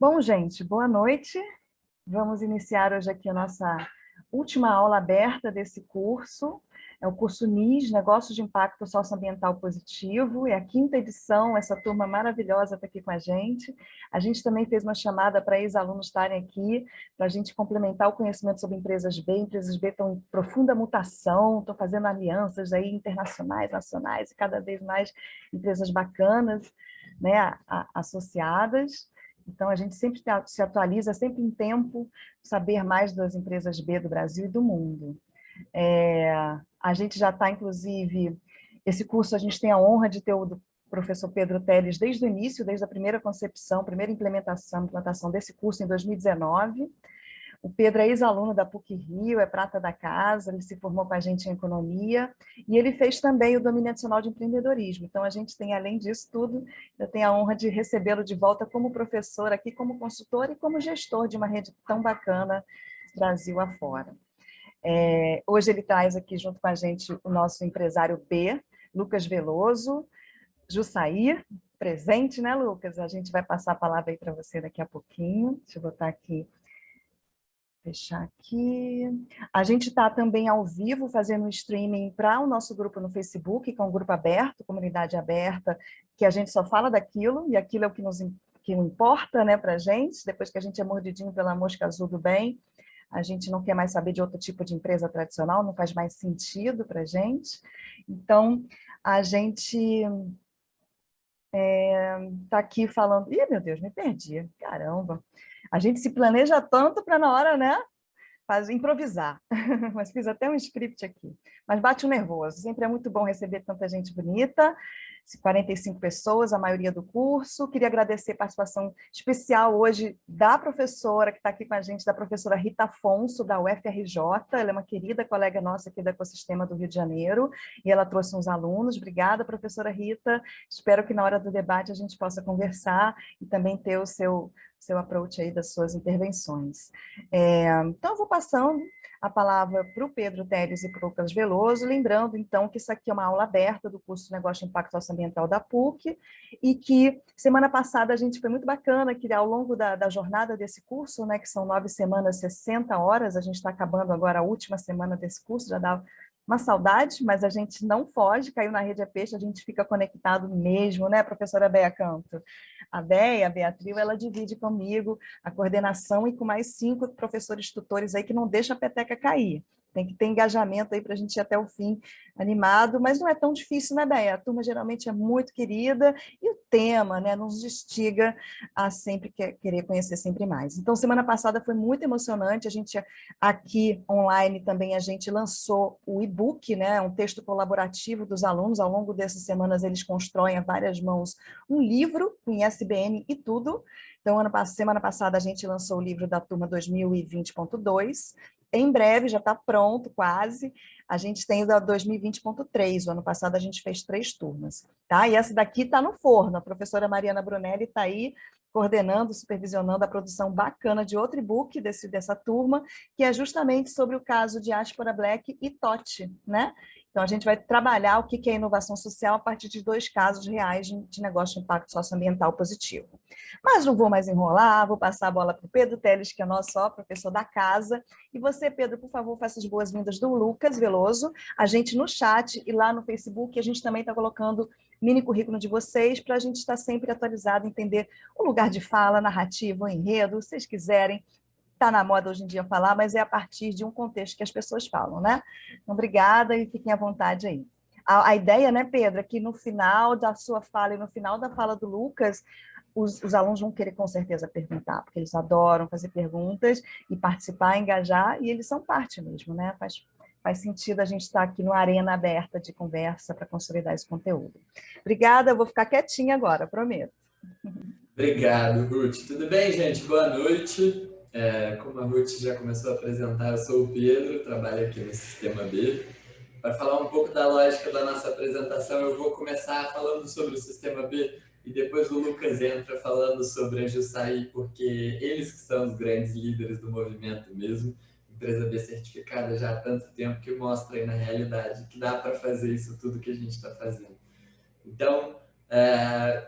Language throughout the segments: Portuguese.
Bom, gente, boa noite. Vamos iniciar hoje aqui a nossa última aula aberta desse curso. É o curso NIS, Negócios de Impacto Socioambiental Positivo. É a quinta edição, essa turma maravilhosa está aqui com a gente. A gente também fez uma chamada para ex-alunos estarem aqui, para a gente complementar o conhecimento sobre empresas B. Empresas B estão em profunda mutação, estão fazendo alianças aí internacionais, nacionais, e cada vez mais empresas bacanas, né, associadas. Então, a gente sempre se atualiza, sempre em tempo, saber mais das empresas B do Brasil e do mundo. A gente já está, inclusive, esse curso a gente tem a honra de ter o professor Pedro Telles desde o início, desde a primeira concepção, primeira implantação desse curso em 2019. O Pedro é ex-aluno da PUC-Rio, é prata da casa, ele se formou com a gente em economia, e ele fez também o Domínio Nacional de Empreendedorismo. Então, a gente tem, além disso tudo, eu tenho a honra de recebê-lo de volta como professor aqui, como consultor e como gestor de uma rede tão bacana, Brasil afora. Hoje ele traz aqui junto com a gente o nosso empresário B, Lucas Veloso, Jussaí, presente, né, Lucas? A gente vai passar a palavra aí para você daqui a pouquinho. Deixa eu botar aqui. Fechar aqui. A gente está também ao vivo fazendo um streaming para o nosso grupo no Facebook, que é um grupo aberto, comunidade aberta, que a gente só fala daquilo, e aquilo é o que importa, né, para a gente. Depois que a gente é mordidinho pela mosca azul do bem, a gente não quer mais saber de outro tipo de empresa tradicional, não faz mais sentido para a gente. Então, a gente está aqui falando... Ih, meu Deus, me perdi. Caramba. A gente se planeja tanto para na hora, né? Improvisar, mas fiz até um script aqui. Mas bate um nervoso, sempre é muito bom receber tanta gente bonita, 45 pessoas, a maioria do curso. Queria agradecer a participação especial hoje da professora que está aqui com a gente, da professora Rita Afonso, da UFRJ. Ela é uma querida colega nossa aqui do ecossistema do Rio de Janeiro, e ela trouxe uns alunos. Obrigada, professora Rita. Espero que na hora do debate a gente possa conversar e também ter o seu approach aí das suas intervenções. Então, eu vou passando a palavra para o Pedro Telles e para o Lucas Veloso, lembrando, então, que isso aqui é uma aula aberta do curso Negócio de Impacto Socioambiental da PUC, e que semana passada a gente foi muito bacana, que ao longo da jornada desse curso, né, que são 9 semanas, 60 horas, a gente está acabando agora a última semana desse curso, já dá uma saudade, mas a gente não foge, caiu na rede é peixe, a gente fica conectado mesmo, né, professora Bea Canto? A Bea, a Beatriz, ela divide comigo a coordenação e com mais 5 professores tutores aí que não deixa a peteca cair. Tem que ter engajamento aí para a gente ir até o fim animado, mas não é tão difícil, né, Bea? A turma geralmente é muito querida e o tema, né, nos instiga a sempre querer conhecer sempre mais. Então, semana passada foi muito emocionante, a gente aqui online também a gente lançou o e-book, né, um texto colaborativo dos alunos. Ao longo dessas semanas eles constroem a várias mãos um livro com ISBN e tudo. Então, semana passada a gente lançou o livro da turma 2020.2. Em breve, já está pronto, quase. A gente tem o da 2020.3. O ano passado a gente fez 3 turmas. Tá? E essa daqui está no forno. A professora Mariana Brunelli está aí coordenando, supervisionando a produção bacana de outro e-book dessa turma, que é justamente sobre o caso de Diaspora Black e TOT, né? Então, a gente vai trabalhar o que é inovação social a partir de 2 casos reais de negócio de impacto socioambiental positivo. Mas não vou mais enrolar, vou passar a bola para o Pedro Telles, que é nosso professor da casa. E você, Pedro, por favor, faça as boas-vindas do Lucas Veloso. A gente no chat e lá no Facebook, a gente também está colocando mini currículo de vocês, para a gente estar sempre atualizado, entender o lugar de fala, narrativa, o enredo, se vocês quiserem. Está na moda hoje em dia falar, mas é a partir de um contexto que as pessoas falam, né? Então, obrigada e fiquem à vontade aí. A ideia, né, Pedro, é que no final da sua fala e no final da fala do Lucas, os alunos vão querer com certeza perguntar, porque eles adoram fazer perguntas e participar, engajar, e eles são parte mesmo, né? Faz sentido a gente estar aqui numa arena aberta de conversa para consolidar esse conteúdo. Obrigada, eu vou ficar quietinha agora, prometo. Obrigado, Ruth. Tudo bem, gente? Boa noite. Como a Ruth já começou a apresentar, eu sou o Pedro, trabalho aqui no Sistema B. Para falar um pouco da lógica da nossa apresentação, eu vou começar falando sobre o Sistema B e depois o Lucas entra falando sobre a Jussaí, porque eles que são os grandes líderes do movimento mesmo. Empresa B certificada já há tanto tempo que mostra aí na realidade que dá para fazer isso tudo que a gente está fazendo. Então,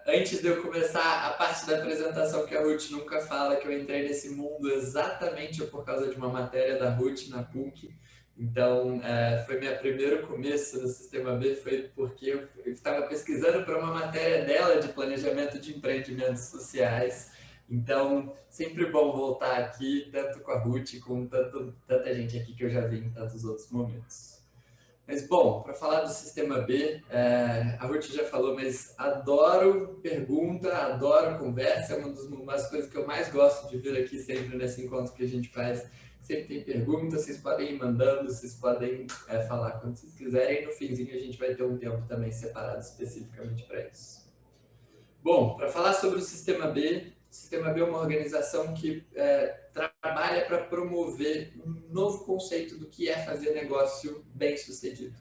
Antes de eu começar a parte da apresentação que a Ruth nunca fala, que eu entrei nesse mundo exatamente por causa de uma matéria da Ruth na PUC. Então, foi meu primeiro começo no Sistema B, foi porque eu estava pesquisando para uma matéria dela de planejamento de empreendimentos sociais. Então, sempre bom voltar aqui, tanto com a Ruth, com tanta gente aqui que eu já vi em tantos outros momentos. Mas, bom, para falar do Sistema B, a Ruth já falou, mas adoro pergunta, adoro conversa, é uma das coisas que eu mais gosto de vir aqui sempre nesse encontro que a gente faz. Sempre tem perguntas, vocês podem ir mandando, vocês podem falar quando vocês quiserem, e no finzinho a gente vai ter um tempo também separado especificamente para isso. Bom, para falar sobre o Sistema B é uma organização que trabalha para promover um novo conceito do que é fazer negócio bem-sucedido.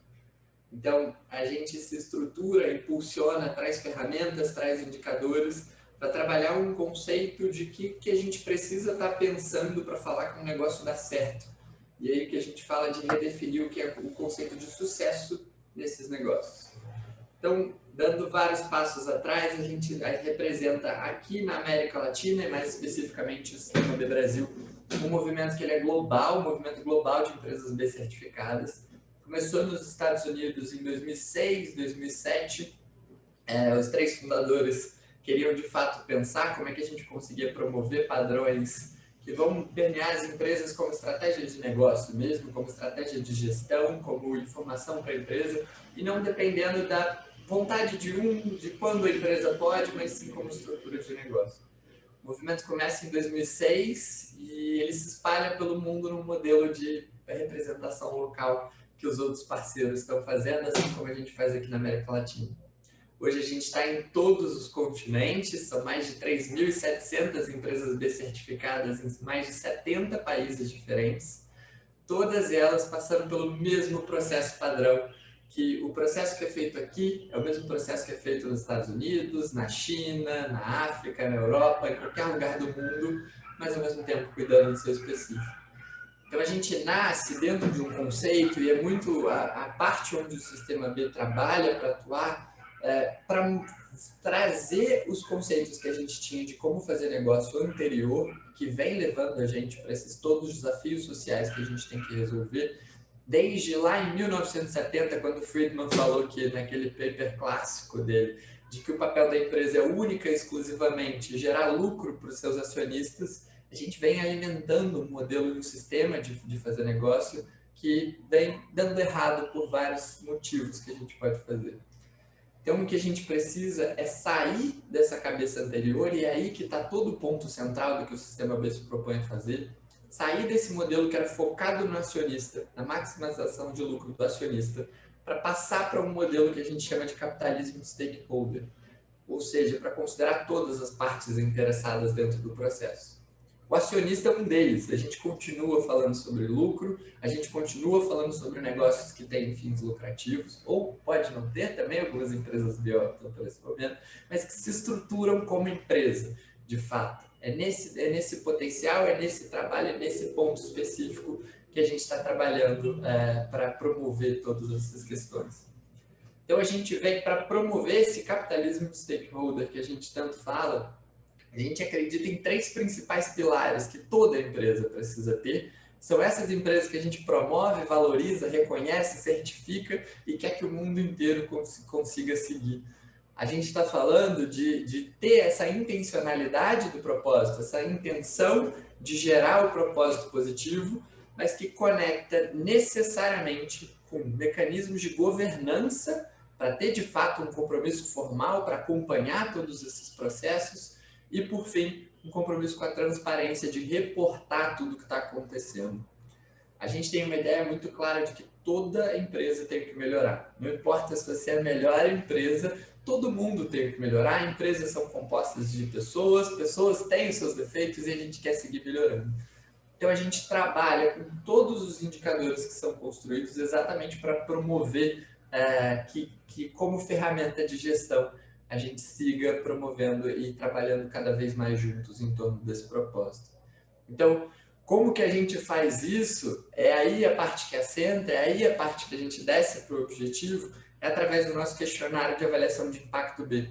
Então, a gente se estrutura, impulsiona, traz ferramentas, traz indicadores para trabalhar um conceito de que a gente precisa estar pensando para falar que um negócio dá certo. E aí que a gente fala de redefinir o que é o conceito de sucesso nesses negócios. Então, dando vários passos atrás, a gente representa aqui na América Latina, e mais especificamente o Sistema B Brasil, um movimento que ele é global, um movimento global de empresas B certificadas. Começou nos Estados Unidos em 2006, 2007. Os três fundadores queriam, de fato, pensar como é que a gente conseguia promover padrões que vão permear as empresas como estratégia de negócio mesmo, como estratégia de gestão, como informação para a empresa, e não dependendo da vontade de quando a empresa pode, mas sim como estrutura de negócio. O movimento começa em 2006 e ele se espalha pelo mundo num modelo de representação local que os outros parceiros estão fazendo, assim como a gente faz aqui na América Latina. Hoje a gente está em todos os continentes, são mais de 3.700 empresas B certificadas em mais de 70 países diferentes, todas elas passando pelo mesmo processo padrão, que o processo que é feito aqui é o mesmo processo que é feito nos Estados Unidos, na China, na África, na Europa, em qualquer lugar do mundo, mas ao mesmo tempo cuidando do seu específico. Então a gente nasce dentro de um conceito e é muito a parte onde o Sistema B trabalha para atuar, para trazer os conceitos que a gente tinha de como fazer negócio anterior, que vem levando a gente para esses todos os desafios sociais que a gente tem que resolver, desde lá em 1970, quando Friedman falou que, naquele paper clássico dele, de que o papel da empresa é única e exclusivamente gerar lucro para os seus acionistas, a gente vem alimentando um modelo e um sistema de fazer negócio que vem dando errado por vários motivos que a gente pode fazer. Então, o que a gente precisa é sair dessa cabeça anterior, e é aí que está todo o ponto central do que o Sistema B se propõe a fazer, sair desse modelo que era focado no acionista, na maximização de lucro do acionista, para passar para um modelo que a gente chama de capitalismo stakeholder, ou seja, para considerar todas as partes interessadas dentro do processo. O acionista é um deles. A gente continua falando sobre lucro, a gente continua falando sobre negócios que têm fins lucrativos, ou pode não ter também, algumas empresas B optam por esse momento, mas que se estruturam como empresa, de fato. É nesse potencial, é nesse trabalho, é nesse ponto específico que a gente está trabalhando para promover todas essas questões. Então, a gente vem para promover esse capitalismo stakeholder que a gente tanto fala. A gente acredita em três principais pilares que toda empresa precisa ter. São essas empresas que a gente promove, valoriza, reconhece, certifica e quer que o mundo inteiro consiga seguir. A gente está falando de ter essa intencionalidade do propósito, essa intenção de gerar o propósito positivo, mas que conecta necessariamente com mecanismos de governança para ter, de fato, um compromisso formal para acompanhar todos esses processos e, por fim, um compromisso com a transparência de reportar tudo o que está acontecendo. A gente tem uma ideia muito clara de que toda empresa tem que melhorar. Não importa se você é a melhor empresa, todo mundo tem que melhorar. Empresas são compostas de pessoas, pessoas têm os seus defeitos e a gente quer seguir melhorando. Então, a gente trabalha com todos os indicadores que são construídos exatamente para promover que, como ferramenta de gestão, a gente siga promovendo e trabalhando cada vez mais juntos em torno desse propósito. Então, como que a gente faz isso? É aí a parte que assenta, é aí a parte que a gente desce para o objetivo, é através do nosso questionário de avaliação de impacto B.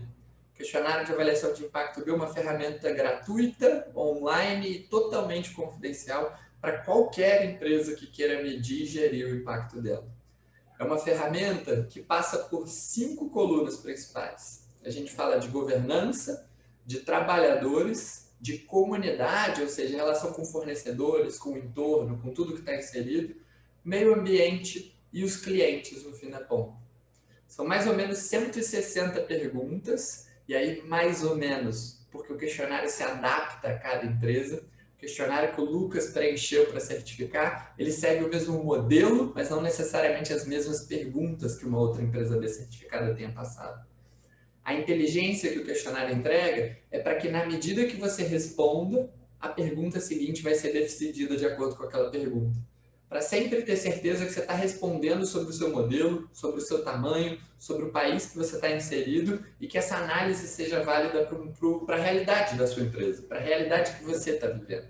O questionário de avaliação de impacto B é uma ferramenta gratuita, online e totalmente confidencial para qualquer empresa que queira medir e gerir o impacto dela. É uma ferramenta que passa por 5 colunas principais. A gente fala de governança, de trabalhadores, de comunidade, ou seja, relação com fornecedores, com o entorno, com tudo que está inserido, meio ambiente e os clientes no fim da ponta. São mais ou menos 160 perguntas, e aí mais ou menos, porque o questionário se adapta a cada empresa. O questionário que o Lucas preencheu para certificar, ele segue o mesmo modelo, mas não necessariamente as mesmas perguntas que uma outra empresa B certificada tenha passado. A inteligência que o questionário entrega é para que, na medida que você responda, a pergunta seguinte vai ser decidida de acordo com aquela pergunta. Para sempre ter certeza que você está respondendo sobre o seu modelo, sobre o seu tamanho, sobre o país que você está inserido e que essa análise seja válida para a realidade da sua empresa, para a realidade que você está vivendo.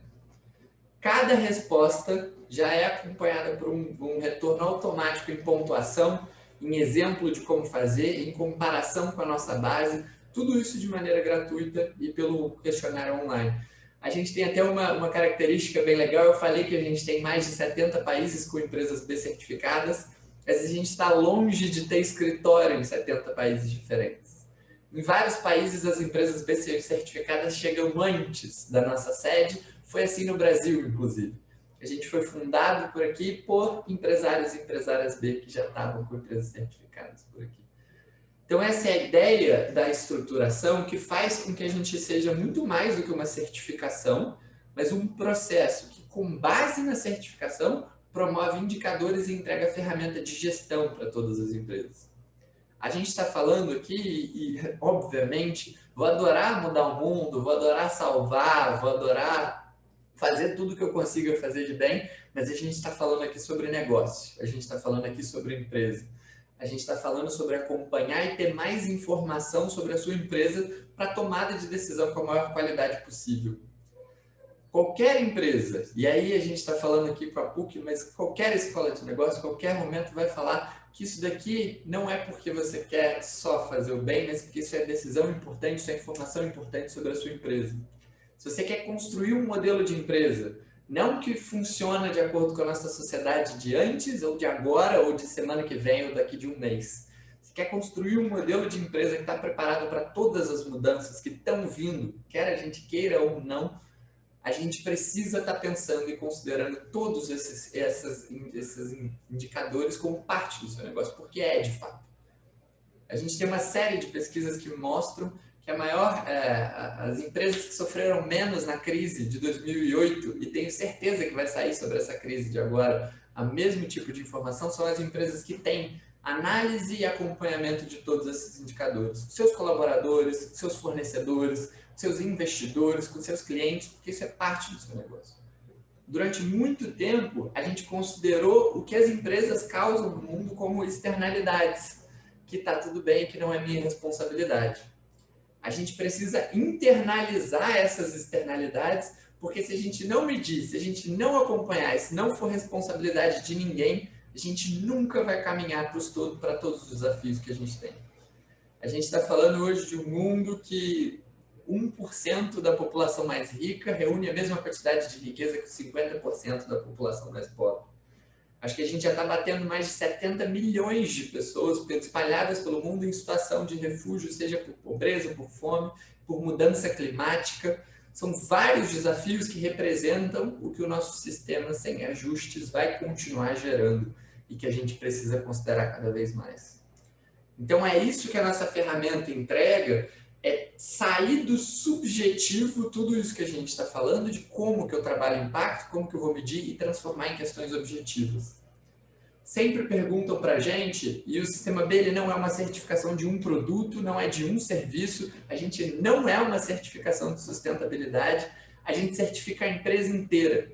Cada resposta já é acompanhada por um retorno automático em pontuação, em exemplo de como fazer, em comparação com a nossa base, tudo isso de maneira gratuita e pelo questionário online. A gente tem até uma característica bem legal, eu falei que a gente tem mais de 70 países com empresas B certificadas, mas a gente está longe de ter escritório em 70 países diferentes. Em vários países as empresas B certificadas chegam antes da nossa sede, foi assim no Brasil, inclusive. A gente foi fundado por aqui por empresários e empresárias B que já estavam com empresas certificadas por aqui. Então, essa é a ideia da estruturação que faz com que a gente seja muito mais do que uma certificação, mas um processo que, com base na certificação, promove indicadores e entrega ferramenta de gestão para todas as empresas. A gente está falando aqui, e obviamente, vou adorar mudar o mundo, vou adorar salvar, vou adorar fazer tudo que eu consiga fazer de bem, mas a gente está falando aqui sobre negócio, a gente está falando aqui sobre empresa. A gente está falando sobre acompanhar e ter mais informação sobre a sua empresa para tomada de decisão com a maior qualidade possível. Qualquer empresa, e aí a gente está falando aqui para a PUC, mas qualquer escola de negócio, qualquer momento vai falar que isso daqui não é porque você quer só fazer o bem, mas porque isso é decisão importante, isso é informação importante sobre a sua empresa. Se você quer construir um modelo de empresa, não que funciona de acordo com a nossa sociedade de antes, ou de agora, ou de semana que vem, ou daqui de um mês. Você quer construir um modelo de empresa que está preparado para todas as mudanças que estão vindo, quer a gente queira ou não, a gente precisa estar pensando e considerando todos esses indicadores como parte do seu negócio, porque é de fato. A gente tem uma série de pesquisas que mostram que as empresas que sofreram menos na crise de 2008, e tenho certeza que vai sair sobre essa crise de agora, o mesmo tipo de informação, são as empresas que têm análise e acompanhamento de todos esses indicadores. Seus colaboradores, seus fornecedores, seus investidores, com seus clientes, porque isso é parte do seu negócio. Durante muito tempo, a gente considerou o que as empresas causam no mundo como externalidades, que está tudo bem, que não é minha responsabilidade. A gente precisa internalizar essas externalidades, porque se a gente não medir, se a gente não acompanhar, se não for responsabilidade de ninguém, a gente nunca vai caminhar para todos os desafios que a gente tem. A gente está falando hoje de um mundo que 1% da população mais rica reúne a mesma quantidade de riqueza que 50% da população mais pobre. Acho que a gente já está batendo mais de 70 milhões de pessoas espalhadas pelo mundo em situação de refúgio, seja por pobreza, por fome, por mudança climática. São vários desafios que representam o que o nosso sistema sem ajustes vai continuar gerando e que a gente precisa considerar cada vez mais. Então é isso que a nossa ferramenta entrega, é sair do subjetivo, tudo isso que a gente está falando, de como que eu trabalho impacto, como que eu vou medir e transformar em questões objetivas. Sempre perguntam para a gente, e o Sistema B ele não é uma certificação de um produto, não é de um serviço, a gente não é uma certificação de sustentabilidade, a gente certifica a empresa inteira.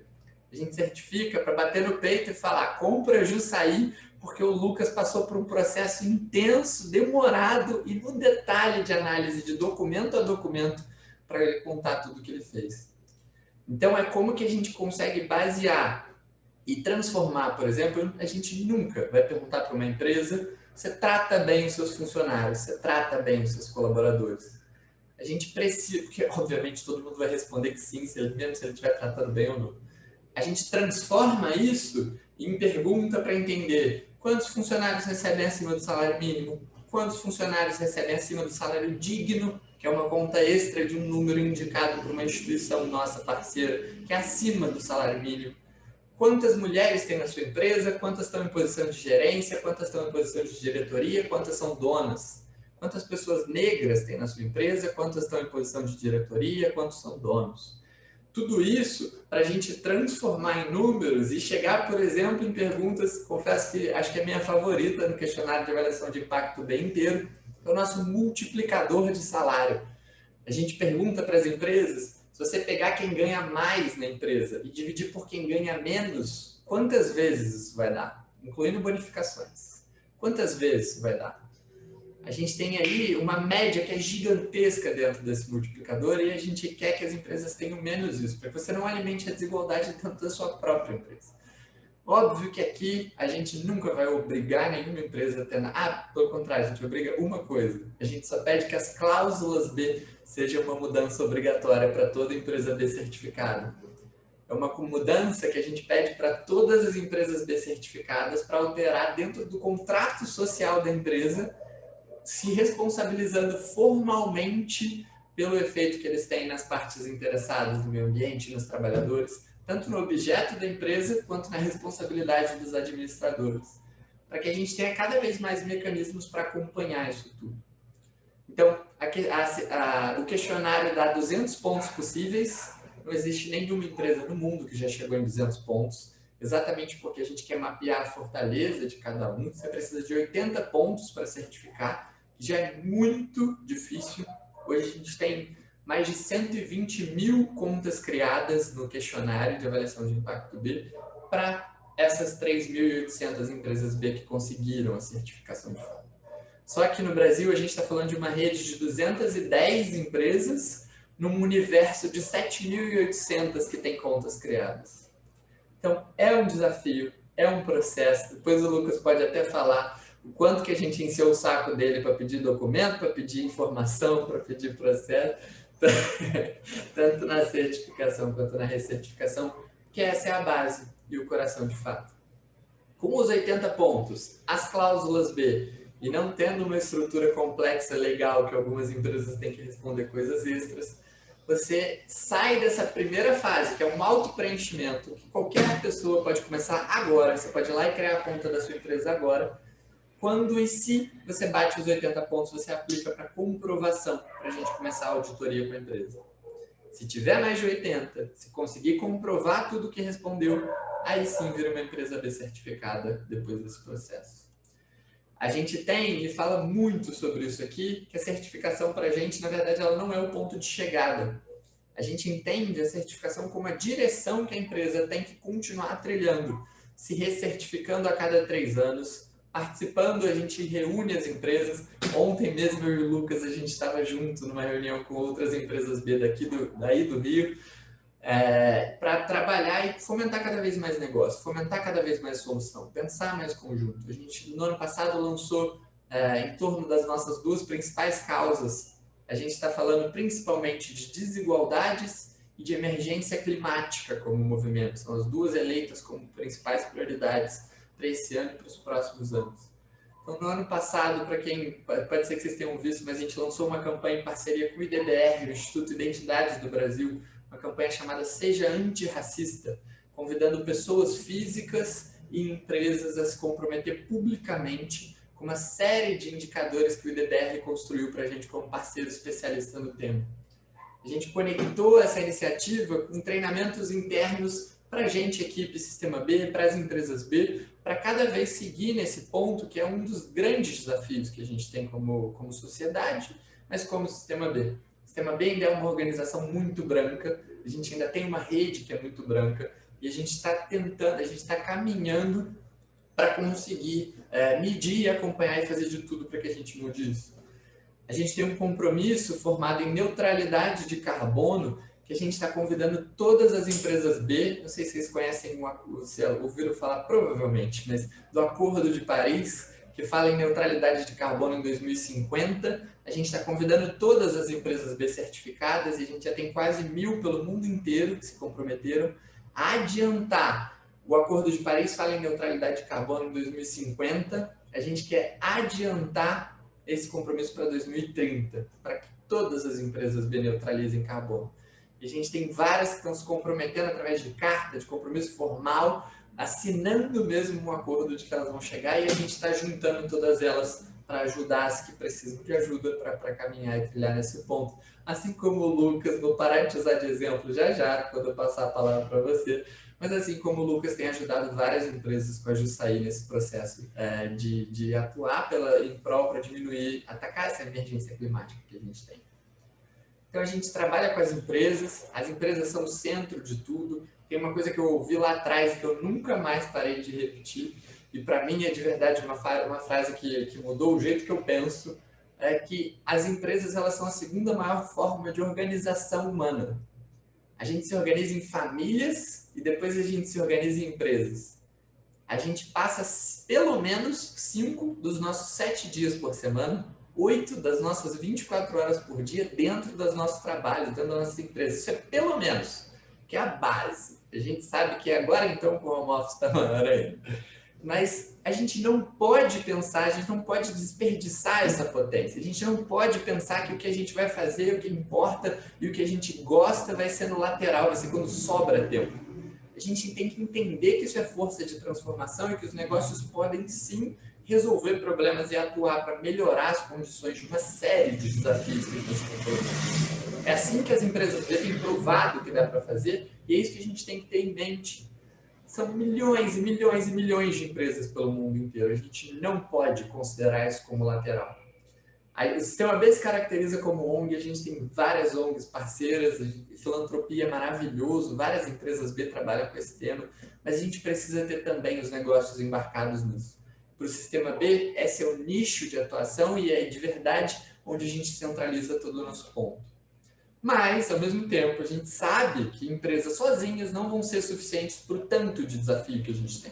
A gente certifica para bater no peito e falar, compra Jussaí, porque o Lucas passou por um processo intenso, demorado e no detalhe de análise de documento a documento para ele contar tudo o que ele fez. Então, é como que a gente consegue basear e transformar, por exemplo, a gente nunca vai perguntar para uma empresa Você trata bem os seus funcionários, você trata bem os seus colaboradores. A gente precisa, porque obviamente todo mundo vai responder que sim, mesmo se ele estiver tratando bem ou não. A gente transforma isso em pergunta para entender quantos funcionários recebem acima do salário mínimo, quantos funcionários recebem acima do salário digno, que é uma conta extra de um número indicado por uma instituição nossa parceira, que é acima do salário mínimo. Quantas mulheres tem na sua empresa, quantas estão em posição de gerência, quantas estão em posição de diretoria, quantas são donas. Quantas pessoas negras tem na sua empresa, quantas estão em posição de diretoria, quantos são donos. Tudo isso para a gente transformar em números e chegar, por exemplo, em perguntas, confesso que acho que é a minha favorita no questionário de avaliação de impacto bem inteiro, é o nosso multiplicador de salário. A gente pergunta para as empresas, se você pegar quem ganha mais na empresa e dividir por quem ganha menos, quantas vezes isso vai dar? Incluindo bonificações. Quantas vezes isso vai dar? A gente tem aí uma média que é gigantesca dentro desse multiplicador e a gente quer que as empresas tenham menos isso, para que você não alimente a desigualdade dentro da sua própria empresa. Óbvio que aqui a gente nunca vai obrigar nenhuma empresa a ter nada. Pelo contrário, a gente obriga uma coisa. A gente só pede que as cláusulas B sejam uma mudança obrigatória para toda empresa B certificada. É uma mudança que a gente pede para todas as empresas B certificadas para alterar dentro do contrato social da empresa, se responsabilizando formalmente pelo efeito que eles têm nas partes interessadas no meio ambiente e nos trabalhadores, tanto no objeto da empresa quanto na responsabilidade dos administradores, para que a gente tenha cada vez mais mecanismos para acompanhar isso tudo. Então, o questionário dá 200 pontos possíveis, não existe nenhuma empresa no mundo que já chegou em 200 pontos, exatamente porque a gente quer mapear a fortaleza de cada um. Você precisa de 80 pontos para certificar, que já é muito difícil. Hoje a gente tem mais de 120 mil contas criadas no questionário de avaliação de impacto B para essas 3.800 empresas B que conseguiram a certificação de fato. Só que no Brasil a gente está falando de uma rede de 210 empresas num universo de 7.800 que tem contas criadas. Então, é um desafio, é um processo. Depois o Lucas pode até falar o quanto que a gente encheu o saco dele para pedir documento, para pedir informação, para pedir processo, tanto na certificação quanto na recertificação, que essa é a base e o coração de fato. Com os 80 pontos, as cláusulas B, e não tendo uma estrutura complexa legal que algumas empresas têm que responder coisas extras, você sai dessa primeira fase, que é um auto-preenchimento, que qualquer pessoa pode começar agora. Você pode ir lá e criar a conta da sua empresa agora. Quando e se você bate os 80 pontos, você aplica para comprovação, para a gente começar a auditoria com a empresa. Se tiver mais de 80, se conseguir comprovar tudo que respondeu, aí sim vira uma empresa B certificada depois desse processo. A gente tem, e fala muito sobre isso aqui, que a certificação para a gente, na verdade, ela não é o ponto de chegada. A gente entende a certificação como a direção que a empresa tem que continuar trilhando, se recertificando a cada 3 anos, participando, a gente reúne as empresas. Ontem mesmo eu e o Lucas, a gente estava junto numa reunião com outras empresas B daí do Rio, para trabalhar e fomentar cada vez mais negócio, fomentar cada vez mais solução, pensar mais conjunto. A gente, no ano passado, lançou em torno das nossas 2 principais causas. A gente está falando principalmente de desigualdades e de emergência climática como movimento. São as 2 eleitas como principais prioridades para esse ano e para os próximos anos. Então, no ano passado, para quem pode ser que vocês tenham visto, mas a gente lançou uma campanha em parceria com o IDBR, o Instituto Identidades do Brasil, uma campanha chamada Seja Antirracista, convidando pessoas físicas e empresas a se comprometer publicamente com uma série de indicadores que o IDBR construiu para a gente como parceiro especialista no tema. A gente conectou essa iniciativa com treinamentos internos para a gente, equipe Sistema B, para as empresas B, para cada vez seguir nesse ponto que é um dos grandes desafios que a gente tem como sociedade, mas como Sistema B. O Sistema B ainda é uma organização muito branca, a gente ainda tem uma rede que é muito branca e a gente está tentando, a gente está caminhando para conseguir medir, acompanhar e fazer de tudo para que a gente mude isso. A gente tem um compromisso formado em neutralidade de carbono que a gente está convidando todas as empresas B, não sei se vocês conhecem, se ouviram falar provavelmente, mas do Acordo de Paris, que fala em neutralidade de carbono em 2050. A gente está convidando todas as empresas B certificadas e a gente já tem quase 1.000 pelo mundo inteiro que se comprometeram a adiantar. O Acordo de Paris fala em neutralidade de carbono em 2050. A gente quer adiantar esse compromisso para 2030, para que todas as empresas B neutralizem carbono. E a gente tem várias que estão se comprometendo através de carta, de compromisso formal, assinando mesmo um acordo de que elas vão chegar, e a gente está juntando todas elas para ajudar as que precisam de ajuda para caminhar e trilhar nesse ponto. Assim como o Lucas, vou parar de usar de exemplo já, quando eu passar a palavra para você, mas assim como o Lucas tem ajudado várias empresas com a Jussaí nesse processo de atuar em prol para diminuir, atacar essa emergência climática que a gente tem. Então a gente trabalha com as empresas são o centro de tudo. Tem uma coisa que eu ouvi lá atrás que eu nunca mais parei de repetir, e para mim é de verdade uma frase que mudou o jeito que eu penso, é que as empresas elas são a segunda maior forma de organização humana. A gente se organiza em famílias e depois a gente se organiza em empresas. A gente passa pelo menos 5 dos nossos 7 dias por semana, 8 das nossas 24 horas por dia dentro dos nossos trabalhos, dentro das nossas empresas. Isso é pelo menos, que é a base. A gente sabe que agora então com o home office está maior ainda. Mas a gente não pode pensar, a gente não pode desperdiçar essa potência. A gente não pode pensar que o que a gente vai fazer, o que importa e o que a gente gosta vai ser no lateral, vai ser quando sobra tempo. A gente tem que entender que isso é força de transformação e que os negócios podem sim resolver problemas e atuar para melhorar as condições de uma série de desafios que a gente tem colocado. É assim que as empresas têm provado que dá para fazer e é isso que a gente tem que ter em mente. São milhões e milhões e milhões de empresas pelo mundo inteiro. A gente não pode considerar isso como lateral. O Sistema B se caracteriza como ONG, a gente tem várias ONGs parceiras, filantropia é maravilhoso, várias empresas B trabalham com esse tema, mas a gente precisa ter também os negócios embarcados nisso. Para o Sistema B, esse é o nicho de atuação e é de verdade onde a gente centraliza todo o nosso ponto. Mas, ao mesmo tempo, a gente sabe que empresas sozinhas não vão ser suficientes para o tanto de desafio que a gente tem.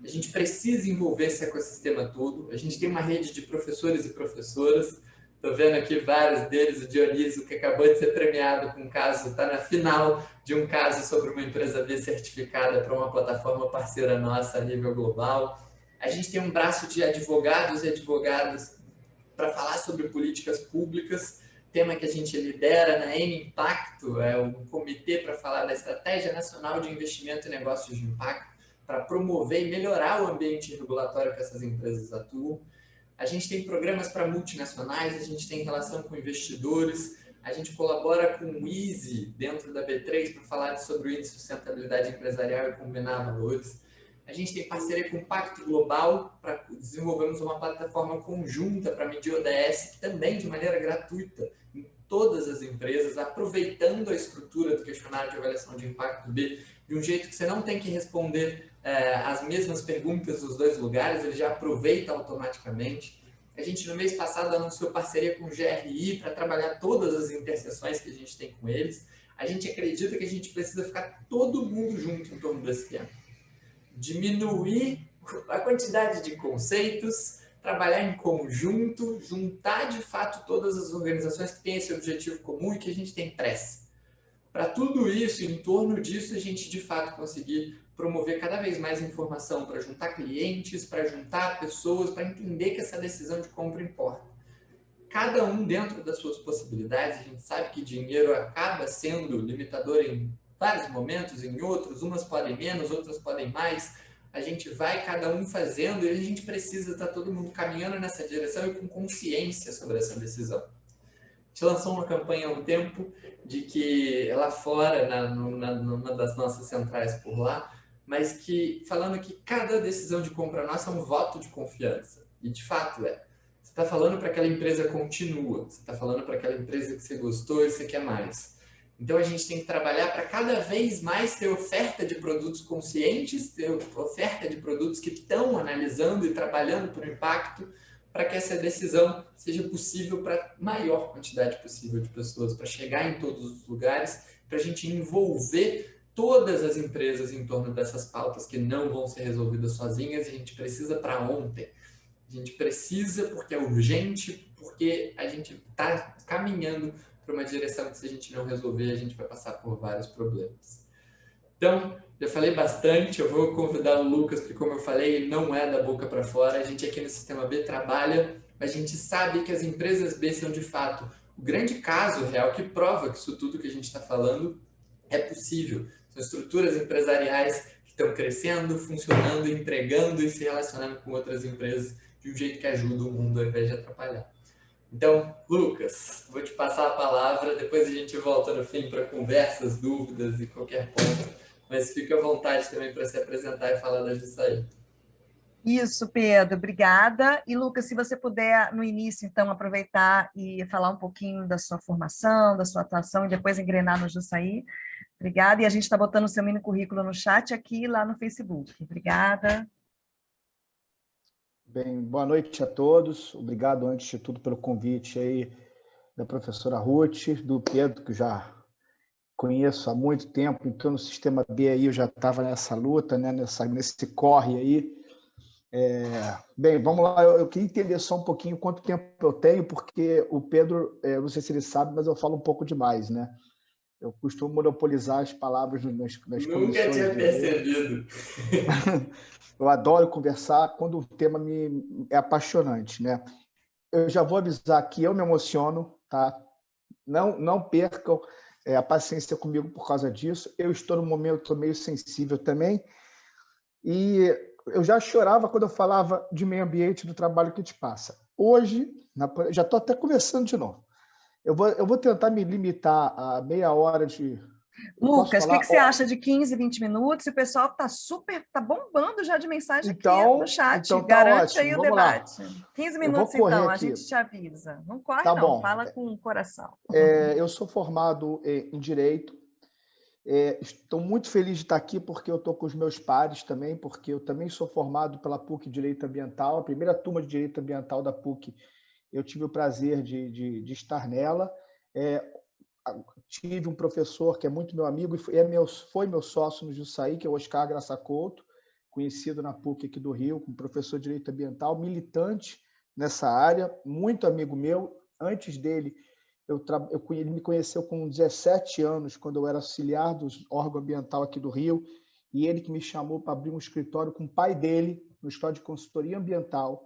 A gente precisa envolver esse ecossistema todo. A gente tem uma rede de professores e professoras. Estou vendo aqui vários deles, o Dionísio, que acabou de ser premiado com um caso, está na final de um caso sobre uma empresa B certificada para uma plataforma parceira nossa a nível global. A gente tem um braço de advogados e advogadas para falar sobre políticas públicas, tema que a gente lidera na M-Impacto, é um comitê para falar da Estratégia Nacional de Investimento e Negócios de Impacto, para promover e melhorar o ambiente regulatório que essas empresas atuam. A gente tem programas para multinacionais, a gente tem relação com investidores, a gente colabora com o Easy dentro da B3 para falar sobre o índice de sustentabilidade empresarial e combinar valores. A gente tem parceria com o Pacto Global para desenvolvermos uma plataforma conjunta para medir ODS, que também de maneira gratuita em todas as empresas, aproveitando a estrutura do questionário de avaliação de impacto B, de um jeito que você não tem que responder as mesmas perguntas nos dois lugares, ele já aproveita automaticamente. A gente, no mês passado, anunciou parceria com o GRI para trabalhar todas as interseções que a gente tem com eles. A gente acredita que a gente precisa ficar todo mundo junto em torno desse tema. Diminuir a quantidade de conceitos, trabalhar em conjunto, juntar de fato todas as organizações que têm esse objetivo comum e que a gente tem pressa. Para tudo isso, em torno disso, a gente de fato conseguir promover cada vez mais informação para juntar clientes, para juntar pessoas, para entender que essa decisão de compra importa. Cada um dentro das suas possibilidades, a gente sabe que dinheiro acaba sendo limitador em vários momentos, em outros, umas podem menos, outras podem mais. A gente vai cada um fazendo e a gente precisa estar todo mundo caminhando nessa direção e com consciência sobre essa decisão. A gente lançou uma campanha há um tempo de que lá fora, numa das nossas centrais por lá, mas que falando que cada decisão de compra nossa é um voto de confiança. E de fato é. Você está falando para aquela empresa continua, você está falando para aquela empresa que você gostou e você quer mais. Então a gente tem que trabalhar para cada vez mais ter oferta de produtos conscientes, ter oferta de produtos que estão analisando e trabalhando por impacto, para que essa decisão seja possível para a maior quantidade possível de pessoas, para chegar em todos os lugares, para a gente envolver todas as empresas em torno dessas pautas que não vão ser resolvidas sozinhas e a gente precisa para ontem. A gente precisa porque é urgente, porque a gente está caminhando para uma direção que, se a gente não resolver, a gente vai passar por vários problemas. Então, já falei bastante, eu vou convidar o Lucas, porque, como eu falei, ele não é da boca para fora. A gente aqui no Sistema B trabalha, mas a gente sabe que as empresas B são, de fato, o grande caso real que prova que isso tudo que a gente está falando é possível. São estruturas empresariais que estão crescendo, funcionando, entregando e se relacionando com outras empresas de um jeito que ajuda o mundo ao invés de atrapalhar. Então, Lucas, vou te passar a palavra, depois a gente volta no fim para conversas, dúvidas e qualquer ponto, mas fica à vontade também para se apresentar e falar da Jussaí. Isso, Pedro, obrigada. E, Lucas, se você puder, no início, então, aproveitar e falar um pouquinho da sua formação, da sua atuação, e depois engrenar no Jussaí. Obrigada. E a gente está botando o seu mini currículo no chat aqui e lá no Facebook. Obrigada. Bem, boa noite a todos. Obrigado, antes de tudo, pelo convite aí da professora Ruth, do Pedro, que eu já conheço há muito tempo. Então, no Sistema B aí eu já estava nessa luta, né? Nesse corre aí. Bem, vamos lá. Eu queria entender só um pouquinho quanto tempo eu tenho, porque o Pedro, eu não sei se ele sabe, mas eu falo um pouco demais, né? Eu costumo monopolizar as palavras nas Nunca comissões tinha de... percebido. Eu adoro conversar quando o tema é apaixonante, né? Eu já vou avisar que eu me emociono, tá? Não percam a paciência comigo por causa disso. Eu estou num momento meio sensível também. E eu já chorava quando eu falava de meio ambiente, do trabalho que te passa. Hoje, já estou até conversando de novo. Eu vou tentar me limitar a meia hora de... Lucas, o que você acha de 15, 20 minutos? E o pessoal tá bombando já de mensagem aqui no chat. Então tá Garante ótimo. aí o Vamos lá. debate. 15 Eu vou minutos, correr então, a aqui. gente te avisa. Não corre, Tá não. bom. Fala com o coração. Eu sou formado em Direito. Estou muito feliz de estar aqui porque eu estou com os meus pares também, porque eu também sou formado pela PUC Direito Ambiental. A primeira turma de Direito Ambiental da PUC, eu tive o prazer de estar nela. Tive um professor que é muito meu amigo e foi meu sócio no Jussaí, que é o Oscar Graça Couto, conhecido na PUC aqui do Rio, como professor de Direito Ambiental, militante nessa área, muito amigo meu. Antes dele, ele me conheceu com 17 anos, quando eu era auxiliar do órgão ambiental aqui do Rio, e ele que me chamou para abrir um escritório com o pai dele, no escritório de consultoria ambiental,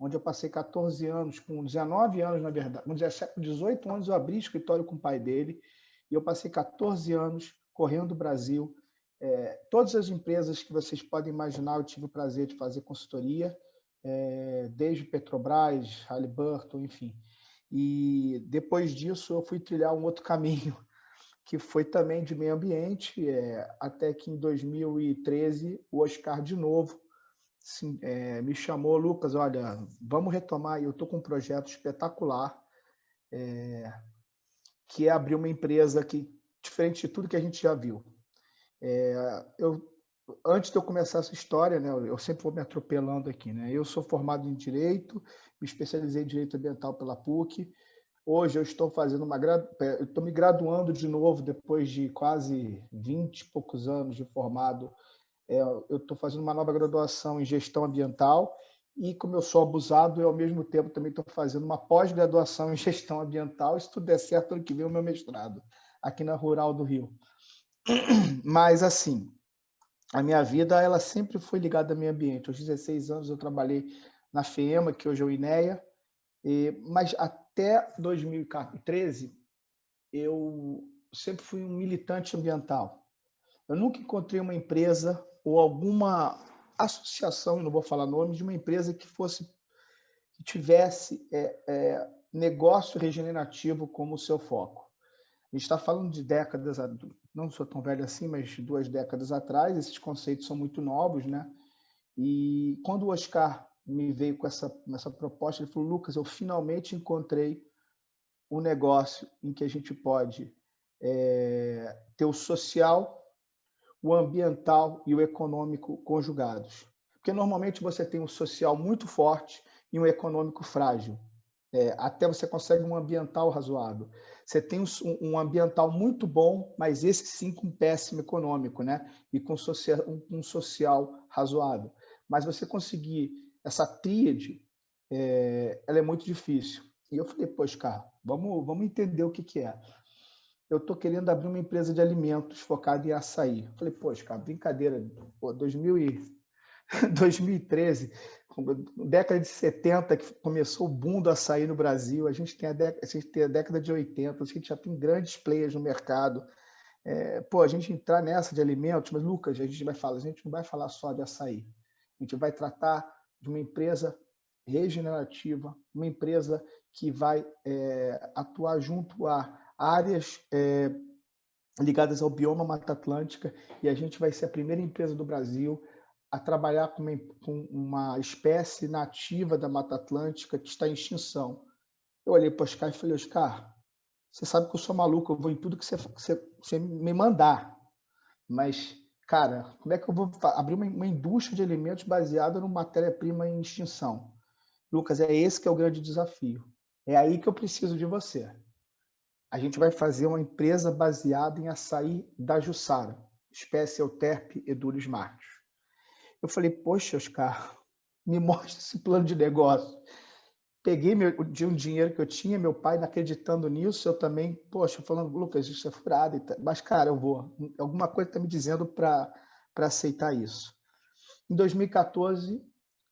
onde eu passei 14 anos, com 19 anos, na verdade, com 18 anos eu abri escritório com o pai dele, e eu passei 14 anos correndo o Brasil. Todas as empresas que vocês podem imaginar, eu tive o prazer de fazer consultoria, desde Petrobras, Halliburton, enfim. E depois disso eu fui trilhar um outro caminho, que foi também de meio ambiente, até que em 2013 o Oscar de novo me chamou: Lucas, olha, vamos retomar. Eu estou com um projeto espetacular, que é abrir uma empresa que, diferente de tudo que a gente já viu. Antes de eu começar essa história, né, eu sempre vou me atropelando aqui, né? Eu sou formado em Direito, me especializei em Direito Ambiental pela PUC. Hoje eu estou estou me graduando de novo, depois de quase 20 e poucos anos de formado. Eu estou fazendo uma nova graduação em Gestão Ambiental e, como eu sou abusado, eu, ao mesmo tempo, também estou fazendo uma pós-graduação em Gestão Ambiental. Se tudo der certo, ano que vem, o meu mestrado, aqui na Rural do Rio. Mas, assim, a minha vida ela sempre foi ligada ao meio ambiente. Aos 16 anos eu trabalhei na FEMA, que hoje é o INEA, mas até 2013 eu sempre fui um militante ambiental. Eu nunca encontrei uma empresa ou alguma associação, não vou falar nome, de uma empresa que tivesse negócio regenerativo como seu foco. A gente está falando de décadas, não sou tão velho assim, mas 2 décadas atrás. Esses conceitos são muito novos, né? E quando o Oscar me veio com essa proposta, ele falou: Lucas, eu finalmente encontrei um negócio em que a gente pode ter o social, o ambiental e o econômico conjugados. Porque normalmente você tem um social muito forte e um econômico frágil. Até você consegue um ambiental razoável. Você tem um ambiental muito bom, mas esse sim com péssimo econômico, né? E com um social razoável. Mas você conseguir essa tríade, ela é muito difícil. E eu falei, pô, Oscar, vamos entender o que é. Eu estou querendo abrir uma empresa de alimentos focada em açaí. Eu falei, pô, Oscar, brincadeira, pô, 2013, década de 70, que começou o boom do açaí no Brasil, a gente tem a década de 80, a gente já tem grandes players no mercado. Pô, a gente entrar nessa de alimentos, mas, Lucas, a gente não vai falar só de açaí. A gente vai tratar de uma empresa regenerativa, uma empresa que vai atuar junto a áreas ligadas ao bioma Mata Atlântica, e a gente vai ser a primeira empresa do Brasil a trabalhar com uma espécie nativa da Mata Atlântica que está em extinção. Eu olhei para o Oscar e falei, Oscar, você sabe que eu sou maluco, eu vou em tudo que você me mandar, mas, cara, como é que eu vou abrir uma indústria de alimentos baseada numa matéria-prima em extinção? Lucas, é esse que é o grande desafio. É aí que eu preciso de você. A gente vai fazer uma empresa baseada em açaí da Jussara, espécie Euterpe edulis martius. Eu falei, poxa, Oscar, me mostra esse plano de negócio. Peguei um dinheiro que eu tinha, meu pai não acreditando nisso, eu também, poxa, falando, Lucas, isso é furado. Mas, cara, eu vou. Alguma coisa está me dizendo para aceitar isso. Em 2014,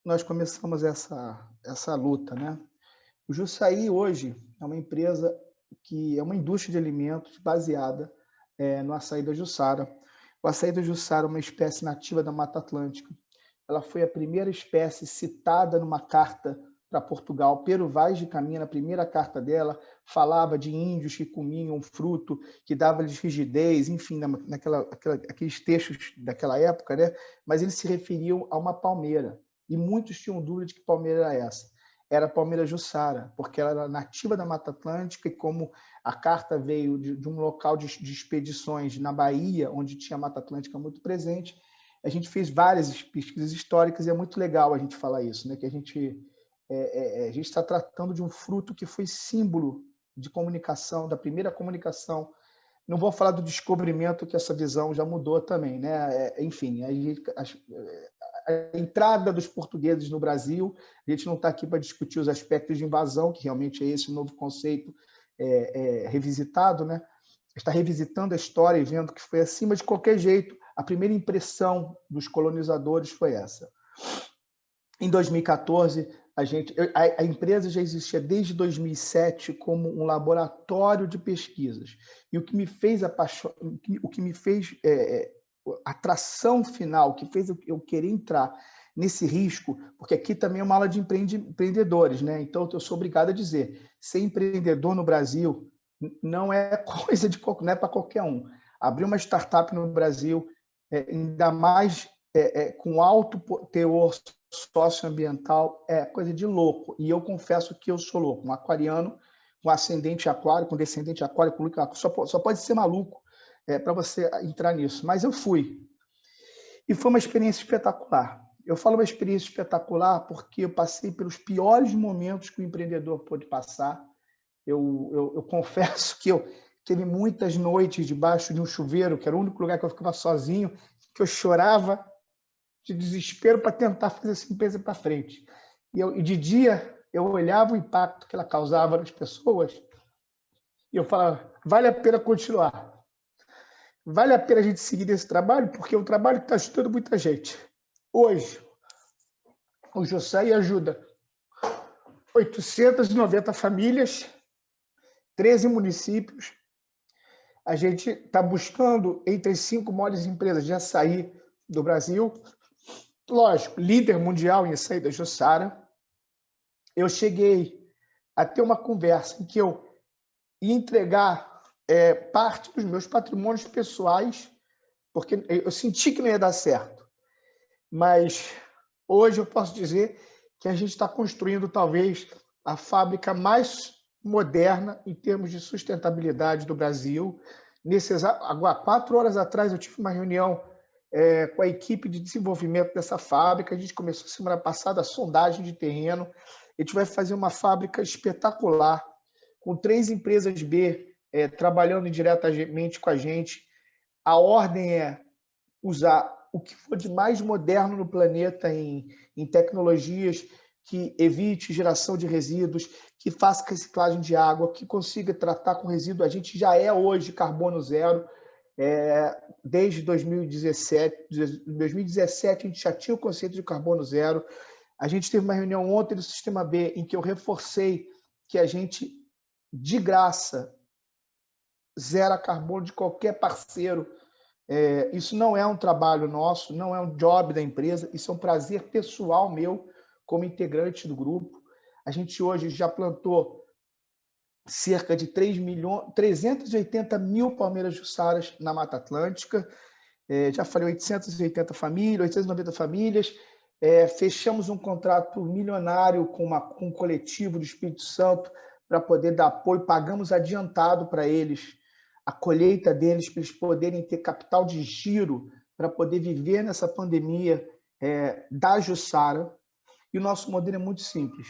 nós começamos essa luta, né? O Jussaí hoje é uma empresa que é uma indústria de alimentos baseada no açaí da Jussara. O açaí da Jussara é uma espécie nativa da Mata Atlântica. Ela foi a primeira espécie citada numa carta para Portugal. Pero Vaz de Caminha, na primeira carta dela, falava de índios que comiam um fruto que dava-lhes rigidez, enfim, aqueles textos daquela época, né? Mas eles se referiam a uma palmeira. E muitos tinham dúvida de que palmeira era essa. Era a palmeira Jussara, porque ela era nativa da Mata Atlântica, e como a carta veio de um local de expedições na Bahia, onde tinha a Mata Atlântica muito presente, a gente fez várias pesquisas históricas, e é muito legal a gente falar isso, né? Que a gente está tratando de um fruto que foi símbolo de comunicação, da primeira comunicação. Não vou falar do descobrimento, que essa visão já mudou também, né? Enfim, a entrada dos portugueses no Brasil, a gente não está aqui para discutir os aspectos de invasão, que realmente é esse o novo conceito revisitado, né? Está revisitando a história e vendo que foi, acima de qualquer jeito, a primeira impressão dos colonizadores foi essa. Em 2014, a empresa já existia desde 2007 como um laboratório de pesquisas. E o que me fez atração final, que fez eu querer entrar nesse risco, porque aqui também é uma aula de empreendedores, né? Então eu sou obrigado a dizer, ser empreendedor no Brasil não é coisa não é para qualquer um. Abrir uma startup no Brasil, ainda mais com alto teor socioambiental, é coisa de louco. E eu confesso que eu sou louco, um aquariano, com ascendente aquário, com descendente aquário, com só pode ser maluco para você entrar nisso. Mas eu fui. E foi uma experiência espetacular. Eu falo uma experiência espetacular porque eu passei pelos piores momentos que o empreendedor pôde passar. Eu confesso que eu teve muitas noites debaixo de um chuveiro, que era o único lugar que eu ficava sozinho, que eu chorava de desespero para tentar fazer essa empresa para frente. E de dia eu olhava o impacto que ela causava nas pessoas e eu falava, vale a pena continuar. Vale a pena a gente seguir nesse trabalho, porque é um trabalho que está ajudando muita gente. Hoje, o Jussaí ajuda 890 famílias, 13 municípios. A gente está buscando entre as 5 maiores empresas de açaí do Brasil. Lógico, líder mundial em açaí da Jussara. Eu cheguei a ter uma conversa em que eu ia entregar parte dos meus patrimônios pessoais, porque eu senti que não ia dar certo. Mas hoje eu posso dizer que a gente está construindo talvez a fábrica mais moderna em termos de sustentabilidade do Brasil. Agora, 4 horas atrás, eu tive uma reunião com a equipe de desenvolvimento dessa fábrica. A gente começou semana passada a sondagem de terreno. A gente vai fazer uma fábrica espetacular, com 3 empresas B trabalhando diretamente com a gente. A ordem é usar o que for de mais moderno no planeta em tecnologias que evite geração de resíduos, que faça reciclagem de água, que consiga tratar com resíduo. A gente já é hoje carbono zero. Desde 2017, a gente já tinha o conceito de carbono zero. A gente teve uma reunião ontem do Sistema B em que eu reforcei que a gente, de graça, zera carbono de qualquer parceiro. Isso não é um trabalho nosso, não é um job da empresa, isso é um prazer pessoal meu como integrante do grupo. A gente hoje já plantou cerca de 380 mil palmeiras jussaras na Mata Atlântica. Já falei 880 famílias, 890 famílias. Fechamos um contrato milionário com um coletivo do Espírito Santo para poder dar apoio, pagamos adiantado para eles a colheita deles, para eles poderem ter capital de giro para poder viver nessa pandemia da jussara. E o nosso modelo é muito simples.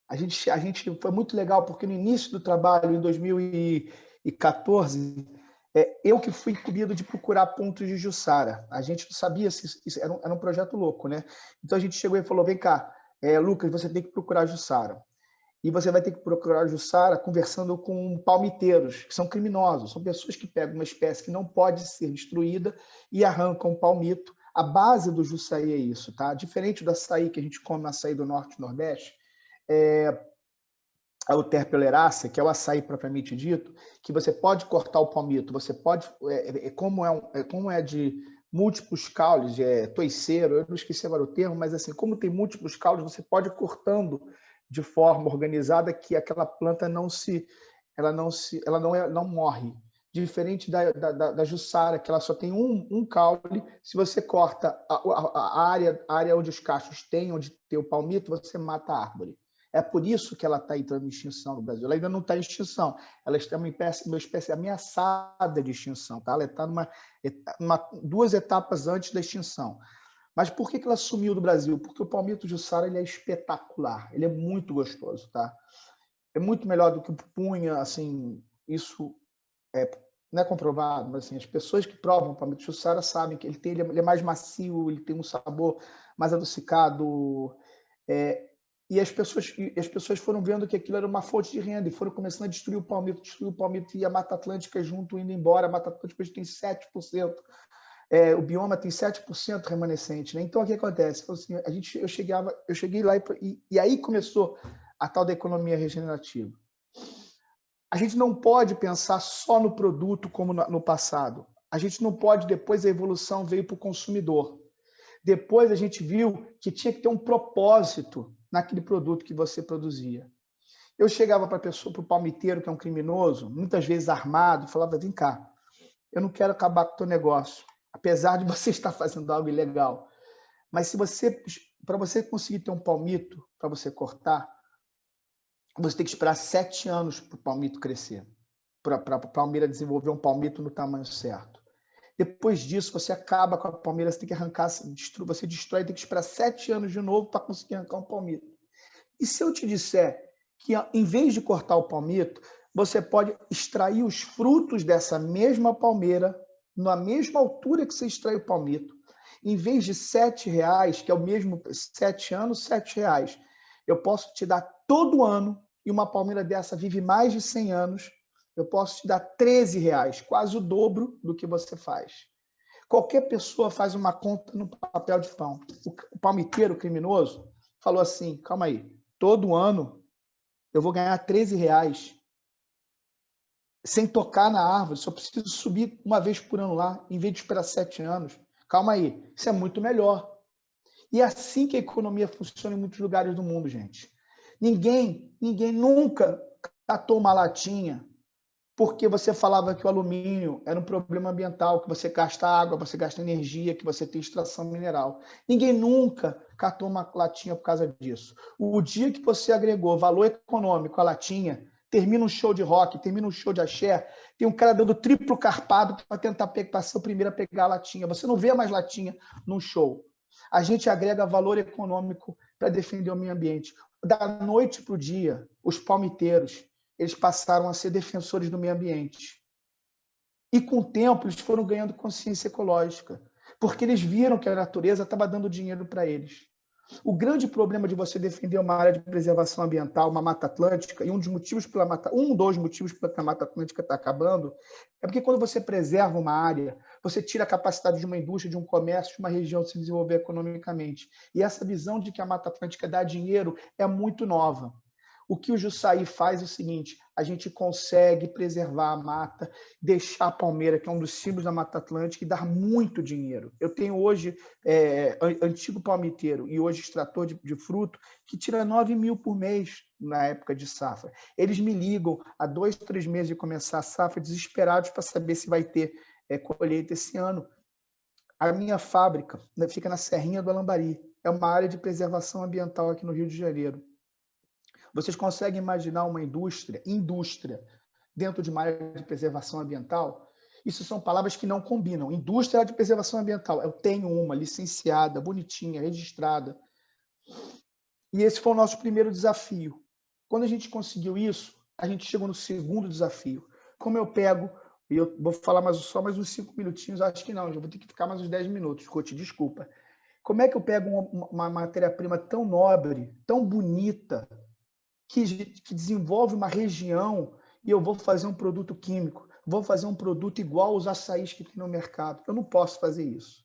A gente foi muito legal, porque no início do trabalho, em 2014, eu que fui incumbido de procurar pontos de jussara. A gente não sabia se isso era um projeto louco, né? Então a gente chegou e falou: vem cá, Lucas, você tem que procurar jussara. E você vai ter que procurar jussara conversando com palmiteiros, que são criminosos. São pessoas que pegam uma espécie que não pode ser destruída e arrancam um palmito. A base do jussaí é isso, tá? Diferente do açaí que a gente come no açaí do Norte e Nordeste, a Euterpe-oleracea, que é o açaí propriamente dito, que você pode cortar o palmito, você pode, como é de múltiplos caules, toiceiro, eu não esqueci agora o termo, mas assim, como tem múltiplos caules, você pode ir cortando de forma organizada que aquela planta não morre. Diferente da jussara, que ela só tem um caule, se você corta a área onde os cachos têm, onde tem o palmito, você mata a árvore. É por isso que ela está entrando em extinção no Brasil. Ela ainda não está em extinção. Ela está uma espécie ameaçada de extinção. Tá? Ela está duas etapas antes da extinção. Mas por que ela sumiu do Brasil? Porque o palmito jussara ele é espetacular. Ele é muito gostoso. Tá? É muito melhor do que o pupunha. Assim, isso não é comprovado, mas assim, as pessoas que provam o palmito jussara sabem que ele é mais macio, ele tem um sabor mais adocicado. E as pessoas foram vendo que aquilo era uma fonte de renda e foram começando a destruir o palmito e a Mata Atlântica junto, indo embora. A Mata Atlântica hoje tem 7%, o bioma tem 7% remanescente. Né? Então, o que acontece? Assim, eu cheguei lá e aí começou a tal da economia regenerativa. A gente não pode pensar só no produto como no passado. A gente não pode, depois a evolução veio para o consumidor. Depois a gente viu que tinha que ter um propósito naquele produto que você produzia. Eu chegava para o palmiteiro, que é um criminoso, muitas vezes armado, e falava: vem cá, eu não quero acabar com o teu negócio, apesar de você estar fazendo algo ilegal. Mas para você conseguir ter um palmito, para você cortar, você tem que esperar 7 anos para o palmito crescer, para a palmeira desenvolver um palmito no tamanho certo. Depois disso, você acaba com a palmeira, você tem que arrancar, você destrói, tem que esperar 7 anos de novo para conseguir arrancar um palmito. E se eu te disser que, em vez de cortar o palmito, você pode extrair os frutos dessa mesma palmeira, na mesma altura que você extrai o palmito, em vez de R$7, que é o mesmo 7 anos, R$7, eu posso te dar todo ano, e uma palmeira dessa vive mais de 100 anos, eu posso te dar R$13, quase o dobro do que você faz. Qualquer pessoa faz uma conta no papel de pão. O palmiteiro criminoso falou assim: calma aí, todo ano eu vou ganhar R$13 sem tocar na árvore, só preciso subir uma vez por ano lá, em vez de esperar 7 anos. Calma aí, isso é muito melhor. E é assim que a economia funciona em muitos lugares do mundo, gente. Ninguém nunca catou uma latinha porque você falava que o alumínio era um problema ambiental, que você gasta água, você gasta energia, que você tem extração mineral. Ninguém nunca catou uma latinha por causa disso. O dia que você agregou valor econômico à latinha, termina um show de rock, termina um show de axé, tem um cara dando triplo carpado para tentar ser o primeiro a pegar a latinha. Você não vê mais latinha num show. A gente agrega valor econômico para defender o meio ambiente. Da noite para o dia, os palmiteiros, eles passaram a ser defensores do meio ambiente. E, com o tempo, eles foram ganhando consciência ecológica, porque eles viram que a natureza estava dando dinheiro para eles. O grande problema de você defender uma área de preservação ambiental, uma Mata Atlântica, e um dos motivos pela Mata Atlântica está acabando, é porque quando você preserva uma área, você tira a capacidade de uma indústria, de um comércio, de uma região se desenvolver economicamente. E essa visão de que a Mata Atlântica dá dinheiro é muito nova. O que o Jussaí faz é o seguinte: a gente consegue preservar a mata, deixar a palmeira, que é um dos símbolos da Mata Atlântica, e dar muito dinheiro. Eu tenho hoje antigo palmiteiro e hoje extrator de fruto que tira 9 mil por mês na época de safra. Eles me ligam há 2, 3 meses de começar a safra, desesperados para saber se vai ter colheita esse ano. A minha fábrica fica na Serrinha do Alambari. É uma área de preservação ambiental aqui no Rio de Janeiro. Vocês conseguem imaginar uma indústria dentro de uma área de preservação ambiental? Isso são palavras que não combinam. Indústria de preservação ambiental. Eu tenho uma licenciada, bonitinha, registrada. E esse foi o nosso primeiro desafio. Quando a gente conseguiu isso, a gente chegou no segundo desafio. Como eu pego, e eu vou falar só mais uns 5 minutinhos, acho que não, já vou ter que ficar mais uns 10 minutos, Ruth, desculpa. Como é que eu pego uma matéria-prima tão nobre, tão bonita, que desenvolve uma região e eu vou fazer um produto químico, vou fazer um produto igual aos açaís que tem no mercado? Eu não posso fazer isso.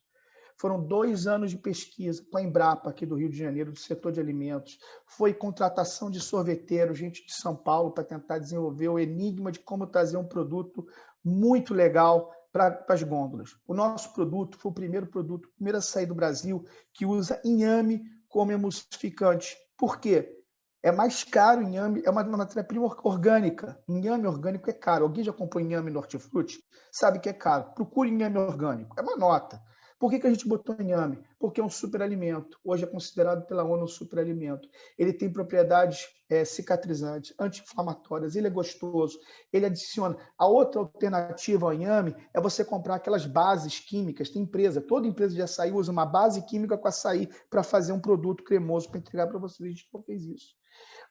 Foram 2 anos de pesquisa com a Embrapa, aqui do Rio de Janeiro, do setor de alimentos. Foi contratação de sorveteiro, gente de São Paulo, para tentar desenvolver o enigma de como trazer um produto muito legal para as gôndolas. O nosso produto foi o primeiro produto, primeiro a sair do Brasil, que usa inhame como emulsificante. Por quê? É mais caro inhame, é uma matéria-prima orgânica. Inhame orgânico é caro. Alguém já comprou inhame no hortifruti? Sabe que é caro. Procure inhame orgânico. É uma nota. Por que a gente botou inhame? Porque é um superalimento. Hoje é considerado pela ONU um superalimento. Ele tem propriedades cicatrizantes, anti-inflamatórias, ele é gostoso, ele adiciona. A outra alternativa ao inhame é você comprar aquelas bases químicas. Tem toda empresa de açaí usa uma base química com açaí para fazer um produto cremoso para entregar para vocês. A gente não fez isso.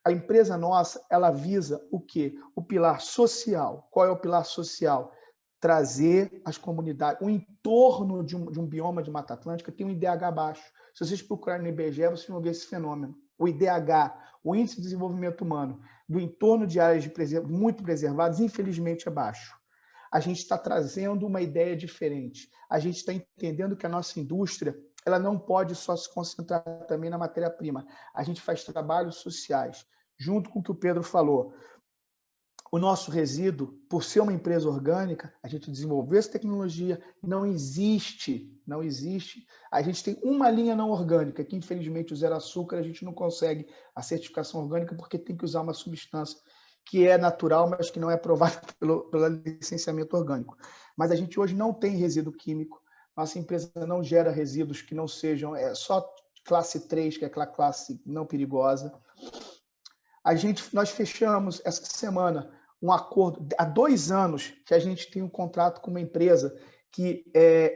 A empresa nossa, ela visa o quê? O pilar social. Qual é o pilar social? Trazer as comunidades. O entorno de um bioma de Mata Atlântica tem um IDH baixo. Se vocês procurarem no IBGE, vocês vão ver esse fenômeno. O IDH, o Índice de Desenvolvimento Humano, do entorno de áreas muito preservadas, infelizmente é baixo. A gente está trazendo uma ideia diferente. A gente está entendendo que a nossa indústria ela não pode só se concentrar também na matéria-prima. A gente faz trabalhos sociais, junto com o que o Pedro falou. O nosso resíduo, por ser uma empresa orgânica, a gente desenvolveu essa tecnologia, não existe. A gente tem uma linha não orgânica, que infelizmente o zero açúcar a gente não consegue a certificação orgânica porque tem que usar uma substância que é natural, mas que não é aprovada pelo licenciamento orgânico. Mas a gente hoje não tem resíduo químico, nossa empresa não gera resíduos que não sejam só classe 3, que é aquela classe não perigosa. Nós fechamos essa semana um acordo, há 2 anos que a gente tem um contrato com uma empresa que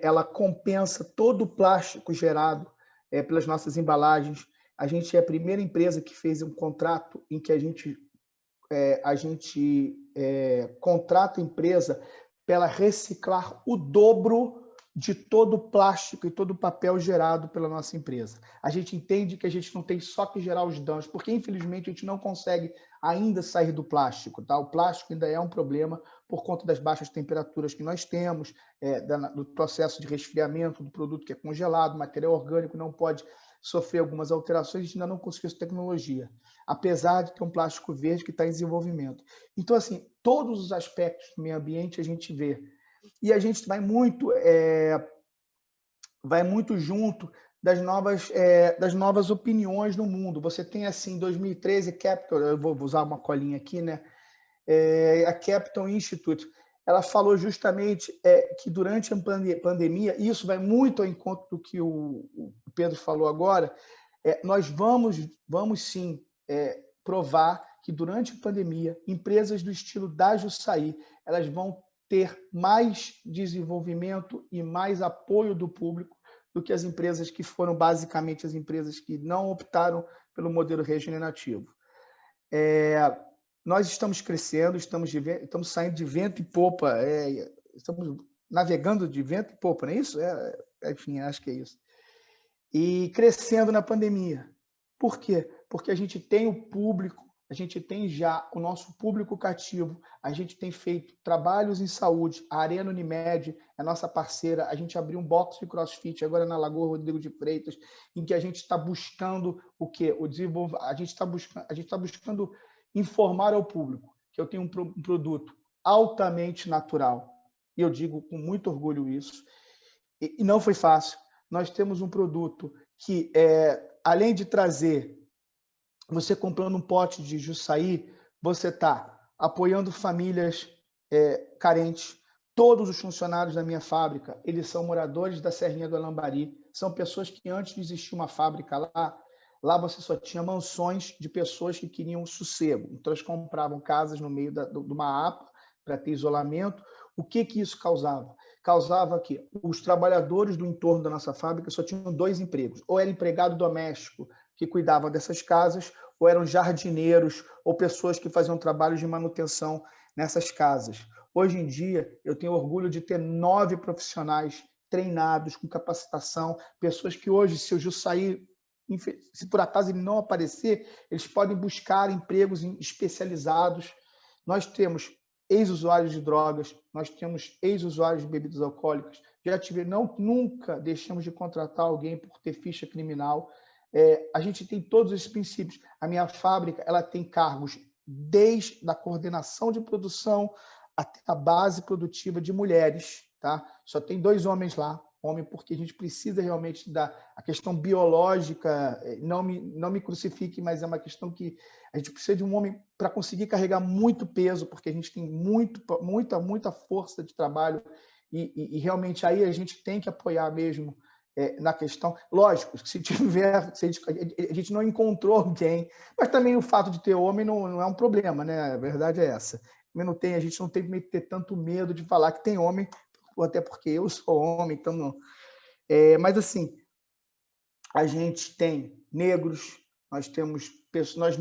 ela compensa todo o plástico gerado pelas nossas embalagens. A gente é a primeira empresa que fez um contrato em que a gente contrata a empresa para ela reciclar o dobro de todo o plástico e todo o papel gerado pela nossa empresa. A gente entende que a gente não tem só que gerar os danos, porque infelizmente a gente não consegue ainda sair do plástico. Tá? O plástico ainda é um problema por conta das baixas temperaturas que nós temos, do processo de resfriamento do produto que é congelado, material orgânico não pode sofrer algumas alterações, a gente ainda não conseguiu essa tecnologia, apesar de ter um plástico verde que está em desenvolvimento. Então, assim, todos os aspectos do meio ambiente a gente vê. E a gente vai muito junto das novas opiniões no mundo. Você tem, assim, em 2013, Capital, eu vou usar uma colinha aqui, né? A Capital Institute, ela falou justamente que durante a pandemia, e isso vai muito ao encontro do que o Pedro falou agora, nós vamos sim provar que durante a pandemia, empresas do estilo da Jussaí, elas vão ter mais desenvolvimento e mais apoio do público do que as empresas que foram basicamente as empresas que não optaram pelo modelo regenerativo. Nós estamos crescendo, estamos saindo de vento e popa, estamos navegando de vento e popa, não é isso? Enfim, acho que é isso. e crescendo na pandemia. Por quê? Porque a gente tem o público, a gente tem já o nosso público cativo, a gente tem feito trabalhos em saúde, a Arena Unimed é nossa parceira, a gente abriu um box de CrossFit agora na Lagoa Rodrigo de Freitas, em que a gente está buscando o quê? O desenvolvimento, a gente está buscando informar ao público que eu tenho um produto altamente natural, e eu digo com muito orgulho isso, e não foi fácil. Nós temos um produto que, além de trazer, você comprando um pote de Jussaí, você está apoiando famílias carentes. Todos os funcionários da minha fábrica, eles são moradores da Serrinha do Alambari, são pessoas que antes de existir uma fábrica lá você só tinha mansões de pessoas que queriam sossego. Então, eles compravam casas no meio de uma APA para ter isolamento. O que isso causava? Causava que os trabalhadores do entorno da nossa fábrica só tinham 2 empregos. Ou era empregado doméstico, que cuidava dessas casas, ou eram jardineiros, ou pessoas que faziam trabalhos de manutenção nessas casas. Hoje em dia, eu tenho orgulho de ter 9 profissionais treinados, com capacitação, pessoas que hoje, se o Jussaí, se por acaso ele não aparecer, eles podem buscar empregos especializados. Nós temos ex-usuários de drogas, nós temos ex-usuários de bebidas alcoólicas, nunca deixamos de contratar alguém por ter ficha criminal. A gente tem todos esses princípios. A minha fábrica ela tem cargos desde a coordenação de produção até a base produtiva de mulheres. Tá? Só tem 2 homens lá, homem porque a gente precisa realmente da a questão biológica, não me crucifique, mas é uma questão que a gente precisa de um homem para conseguir carregar muito peso, porque a gente tem muita força de trabalho e realmente aí a gente tem que apoiar mesmo na questão. Lógico, se a gente não encontrou alguém, mas também o fato de ter homem não é um problema, né? A verdade é essa. A gente não tem que ter tanto medo de falar que tem homem, até porque eu sou homem, então não. Mas assim, a gente tem negros, nós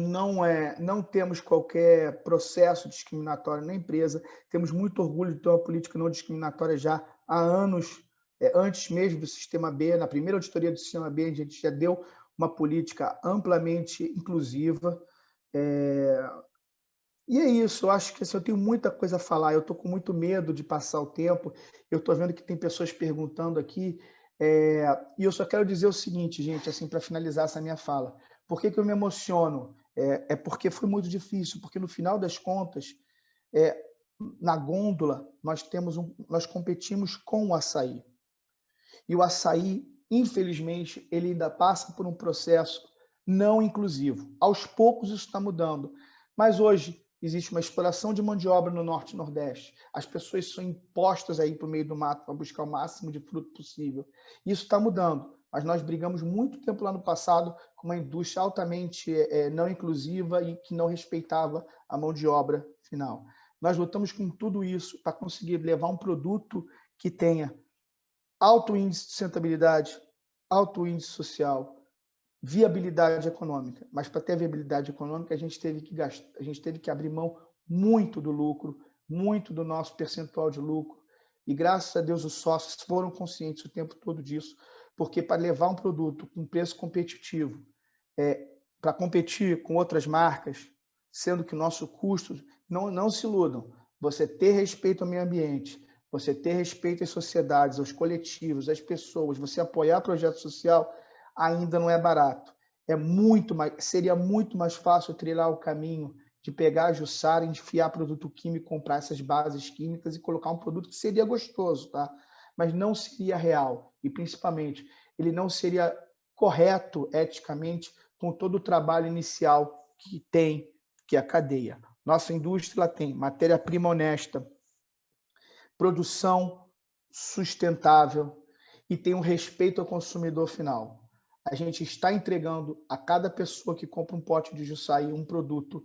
não temos qualquer processo discriminatório na empresa, temos muito orgulho de ter uma política não discriminatória já há anos, antes mesmo do Sistema B, na primeira auditoria do Sistema B, a gente já deu uma política amplamente inclusiva. E é isso, eu acho que assim, eu tenho muita coisa a falar, eu estou com muito medo de passar o tempo, eu estou vendo que tem pessoas perguntando aqui, e eu só quero dizer o seguinte, gente, assim, para finalizar essa minha fala. Por que eu me emociono? Porque foi muito difícil, porque no final das contas, na gôndola, nós competimos com o açaí. E o açaí, infelizmente, ele ainda passa por um processo não inclusivo. Aos poucos isso está mudando. Mas hoje existe uma exploração de mão de obra no Norte e Nordeste. As pessoas são impostas a ir para o meio do mato para buscar o máximo de fruto possível. Isso está mudando. Mas nós brigamos muito tempo lá no passado com uma indústria altamente não inclusiva e que não respeitava a mão de obra final. Nós lutamos com tudo isso para conseguir levar um produto que tenha alto índice de sustentabilidade, alto índice social, viabilidade econômica. Mas para ter viabilidade econômica, a gente teve que abrir mão muito do lucro, muito do nosso percentual de lucro. E graças a Deus os sócios foram conscientes o tempo todo disso, porque para levar um produto com preço competitivo, para competir com outras marcas, sendo que o nosso custo, não se iludam, você ter respeito ao meio ambiente, você ter respeito às sociedades, aos coletivos, às pessoas, você apoiar projeto social, ainda não é barato. Seria muito mais fácil trilhar o caminho de pegar a Jussara, enfiar produto químico, comprar essas bases químicas e colocar um produto que seria gostoso, tá? Mas não seria real. E, principalmente, ele não seria correto eticamente com todo o trabalho inicial que tem, que é a cadeia. Nossa indústria tem matéria-prima honesta, produção sustentável e tem um respeito ao consumidor final. A gente está entregando a cada pessoa que compra um pote de Jussaí um produto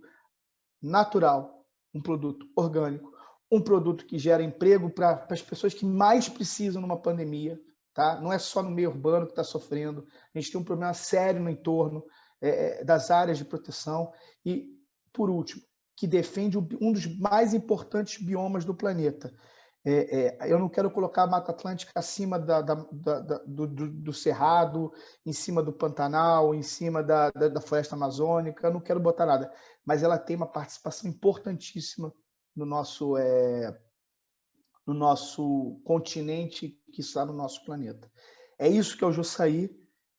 natural, um produto orgânico, um produto que gera emprego para as pessoas que mais precisam numa pandemia. Tá? Não é só no meio urbano que está sofrendo, a gente tem um problema sério no entorno das áreas de proteção e, por último, que defende um dos mais importantes biomas do planeta. Eu não quero colocar a Mata Atlântica acima do Cerrado, em cima do Pantanal, em cima da Floresta Amazônica, eu não quero botar nada, mas ela tem uma participação importantíssima no nosso continente, que está no nosso planeta. É isso que é o Jussaí.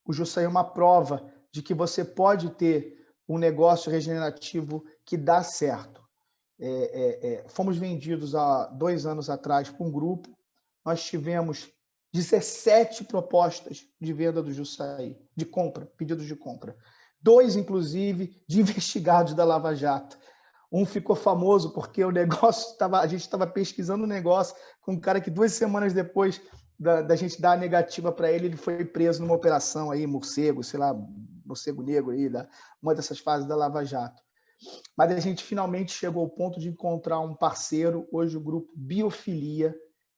O Jussaí é uma prova de que você pode ter um negócio regenerativo que dá certo. Fomos vendidos há 2 anos atrás para um grupo, nós tivemos 17 propostas de venda do Jussaí, de compra, pedidos de compra. 2, inclusive, de investigados da Lava Jato. Um ficou famoso porque a gente estava pesquisando um negócio com um cara que 2 semanas depois da gente dar a negativa para ele foi preso numa operação aí, morcego, sei lá, morcego negro aí, uma dessas fases da Lava Jato. Mas a gente finalmente chegou ao ponto de encontrar um parceiro. Hoje o grupo Biofilia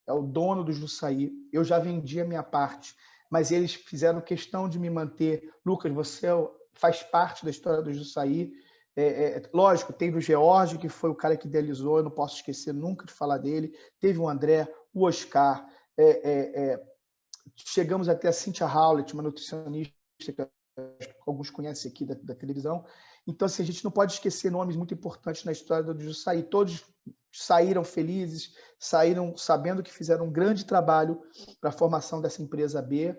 é o dono do Jussaí. Eu já vendi a minha parte, mas eles fizeram questão de me manter. Lucas, você faz parte da história do Jussaí. Lógico, teve o George, que foi o cara que idealizou, eu não posso esquecer nunca de falar dele. Teve o André, o Oscar. Chegamos até a Cynthia Howlett, uma nutricionista que alguns conhecem aqui da televisão. Então, assim, a gente não pode esquecer nomes muito importantes na história do Jussaí. Todos saíram felizes, saíram sabendo que fizeram um grande trabalho para a formação dessa empresa B.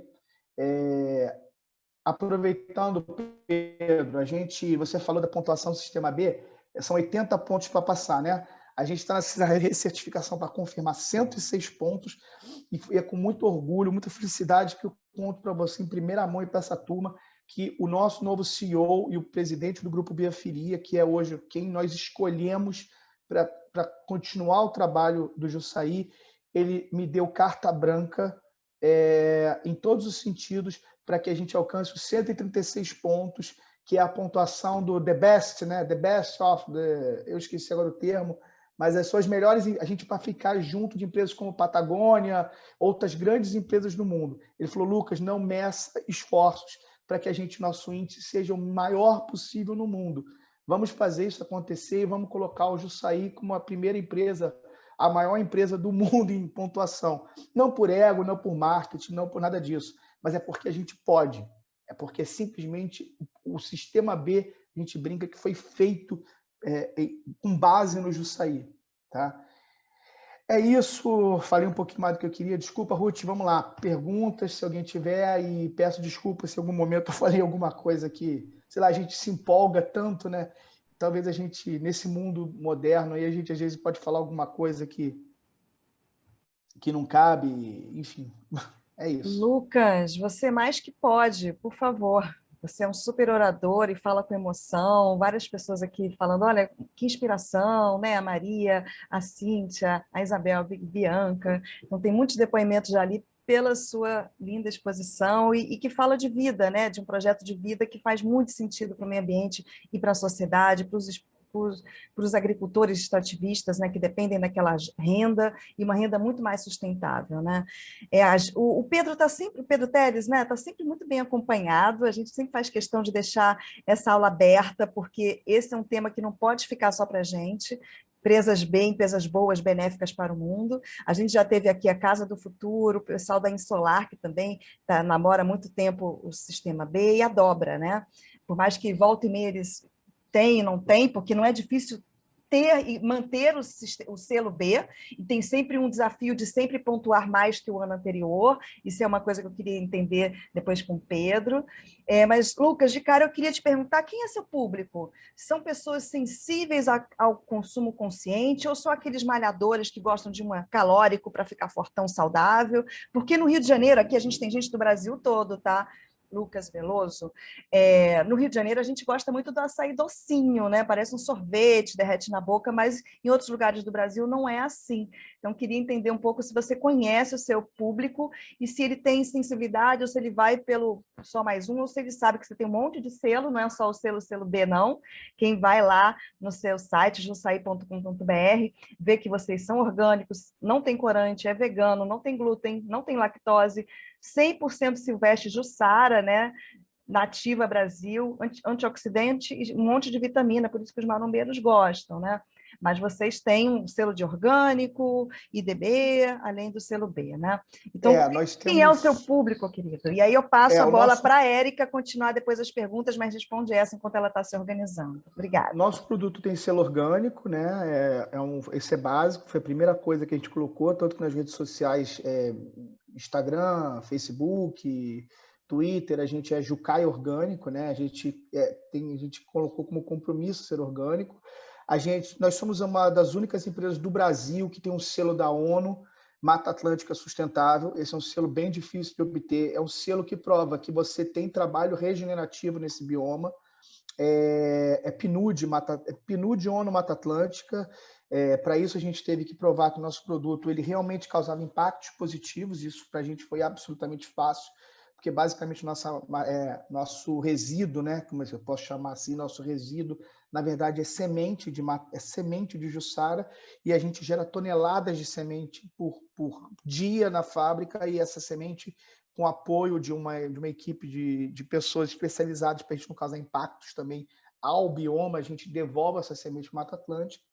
Aproveitando, Pedro, você falou da pontuação do Sistema B, são 80 pontos para passar, né? A gente está na recertificação para confirmar 106 pontos e é com muito orgulho, muita felicidade que eu conto para você em primeira mão e para essa turma que o nosso novo CEO e o presidente do Grupo Biofilia, que é hoje quem nós escolhemos para continuar o trabalho do Jussaí, ele me deu carta branca em todos os sentidos para que a gente alcance os 136 pontos, que é a pontuação do The Best, né? The Best of eu esqueci agora o termo, mas as suas melhores, a gente para ficar junto de empresas como Patagônia, outras grandes empresas do mundo. Ele falou, Lucas, não meça esforços para que nosso índice seja o maior possível no mundo. Vamos fazer isso acontecer e vamos colocar o Jussaí como a primeira empresa, a maior empresa do mundo em pontuação. Não por ego, não por marketing, não por nada disso, mas é porque a gente pode. É porque simplesmente o Sistema B, a gente brinca que foi feito com base no Jussaí. Tá? É isso, falei um pouquinho mais do que eu queria. Desculpa, Ruth, vamos lá. Perguntas, se alguém tiver, e peço desculpa se em algum momento eu falei alguma coisa que, sei lá, a gente se empolga tanto, né? Talvez a gente, nesse mundo moderno, aí a gente às vezes pode falar alguma coisa que não cabe, enfim, é isso. Lucas, você mais que pode, por favor. Você é um super orador e fala com emoção. Várias pessoas aqui falando, olha, que inspiração, né? A Maria, a Cíntia, a Isabel, a Bianca. Então, tem muitos depoimentos já ali pela sua linda exposição e que fala de vida, né? De um projeto de vida que faz muito sentido para o meio ambiente e para a sociedade, para os agricultores extrativistas, né, que dependem daquela renda, e uma renda muito mais sustentável. Né? O Pedro está sempre, o Pedro Teles, né, está sempre muito bem acompanhado, a gente sempre faz questão de deixar essa aula aberta, porque esse é um tema que não pode ficar só para a gente, empresas bem, empresas boas, benéficas para o mundo. A gente já teve aqui a Casa do Futuro, o pessoal da Insolar, que também namora há muito tempo o Sistema B, e a Dobra, né? Por mais que volta e meia eles tem e não tem, porque não é difícil ter e manter o selo B, e tem sempre um desafio de sempre pontuar mais que o ano anterior. Isso é uma coisa que eu queria entender depois com o Pedro. Mas, Lucas, de cara, eu queria te perguntar, quem é seu público? São pessoas sensíveis ao consumo consciente ou são aqueles malhadores que gostam de um calórico para ficar fortão, saudável? Porque no Rio de Janeiro, aqui a gente tem gente do Brasil todo, tá? Lucas Veloso, no Rio de Janeiro a gente gosta muito do açaí docinho, né? Parece um sorvete, derrete na boca, mas em outros lugares do Brasil não é assim. Então, queria entender um pouco se você conhece o seu público e se ele tem sensibilidade ou se ele vai pelo só mais um, ou se ele sabe que você tem um monte de selo, não é só o selo B, não. Quem vai lá no seu site, jussaí.com.br, vê que vocês são orgânicos, não tem corante, é vegano, não tem glúten, não tem lactose, 100% Silvestre Jussara, né? Nativa Brasil, antioxidante e um monte de vitamina, por isso que os marombeiros gostam, né? Mas vocês têm um selo de orgânico, IDB, além do selo B, né? Então, Nós quem é o temos... seu público, querido? E aí eu passo a o bola nosso... para a Érica continuar depois as perguntas, mas responde essa enquanto ela está se organizando. Obrigada. Nosso produto tem selo orgânico, né? Esse é básico, foi a primeira coisa que a gente colocou, tanto que nas redes sociais, Instagram, Facebook, Twitter, a gente é Jucai Orgânico, né? A gente colocou como compromisso ser orgânico. Nós somos uma das únicas empresas do Brasil que tem um selo da ONU, Mata Atlântica Sustentável. Esse é um selo bem difícil de obter. É um selo que prova que você tem trabalho regenerativo nesse bioma. PNUD ONU Mata Atlântica. Para isso, a gente teve que provar que o nosso produto ele realmente causava impactos positivos. Isso para a gente foi absolutamente fácil, porque basicamente nosso resíduo, né, como eu posso chamar assim, nosso resíduo, na verdade, é semente de Jussara, e a gente gera toneladas de semente por dia na fábrica, e essa semente, com apoio de uma equipe de pessoas especializadas para a gente não causar impactos também ao bioma, a gente devolve essa semente para Mata Atlântica.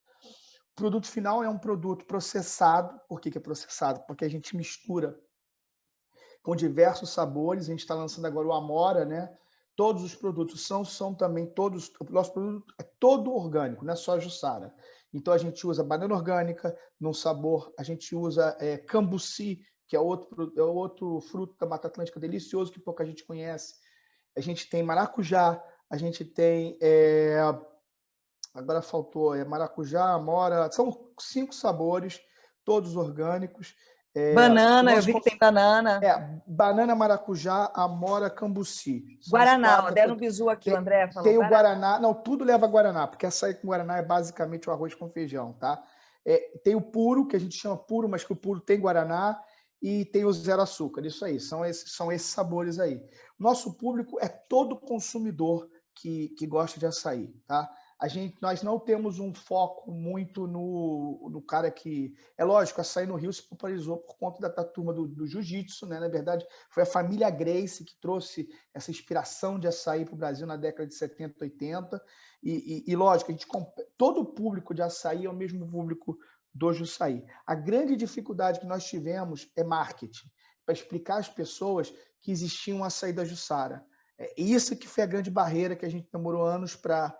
O produto final é um produto processado. Por que é processado? Porque a gente mistura com diversos sabores. A gente está lançando agora o Amora, né? Todos os produtos são também todos... O nosso produto é todo orgânico, não é só Jussara. Então, a gente usa banana orgânica num sabor, a gente usa cambuci, que é outro fruto da Mata Atlântica delicioso que pouca gente conhece. A gente tem maracujá, a gente tem... agora faltou maracujá, amora, são 5 sabores, todos orgânicos. Banana, eu vi que tem banana. Banana, maracujá, amora, cambuci. São Guaraná, os 4. deram um bisu aqui, o André falou. Tem o Guaraná, não, tudo leva Guaraná, porque açaí com Guaraná é basicamente o arroz com feijão, tá? Tem o puro, que a gente chama puro, mas que o puro tem Guaraná, e tem o zero açúcar. Isso aí, são esses sabores aí. Nosso público é todo consumidor que gosta de açaí, tá? Nós não temos um foco muito no cara que... É lógico, açaí no Rio se popularizou por conta da turma do jiu-jitsu, né? Na verdade, foi a família Gracie que trouxe essa inspiração de açaí para o Brasil na década de 70, 80. E lógico, todo o público de açaí é o mesmo público do Jussaí. A grande dificuldade que nós tivemos é marketing, para explicar às pessoas que existia um açaí da Jussara. Isso que foi a grande barreira que a gente demorou anos para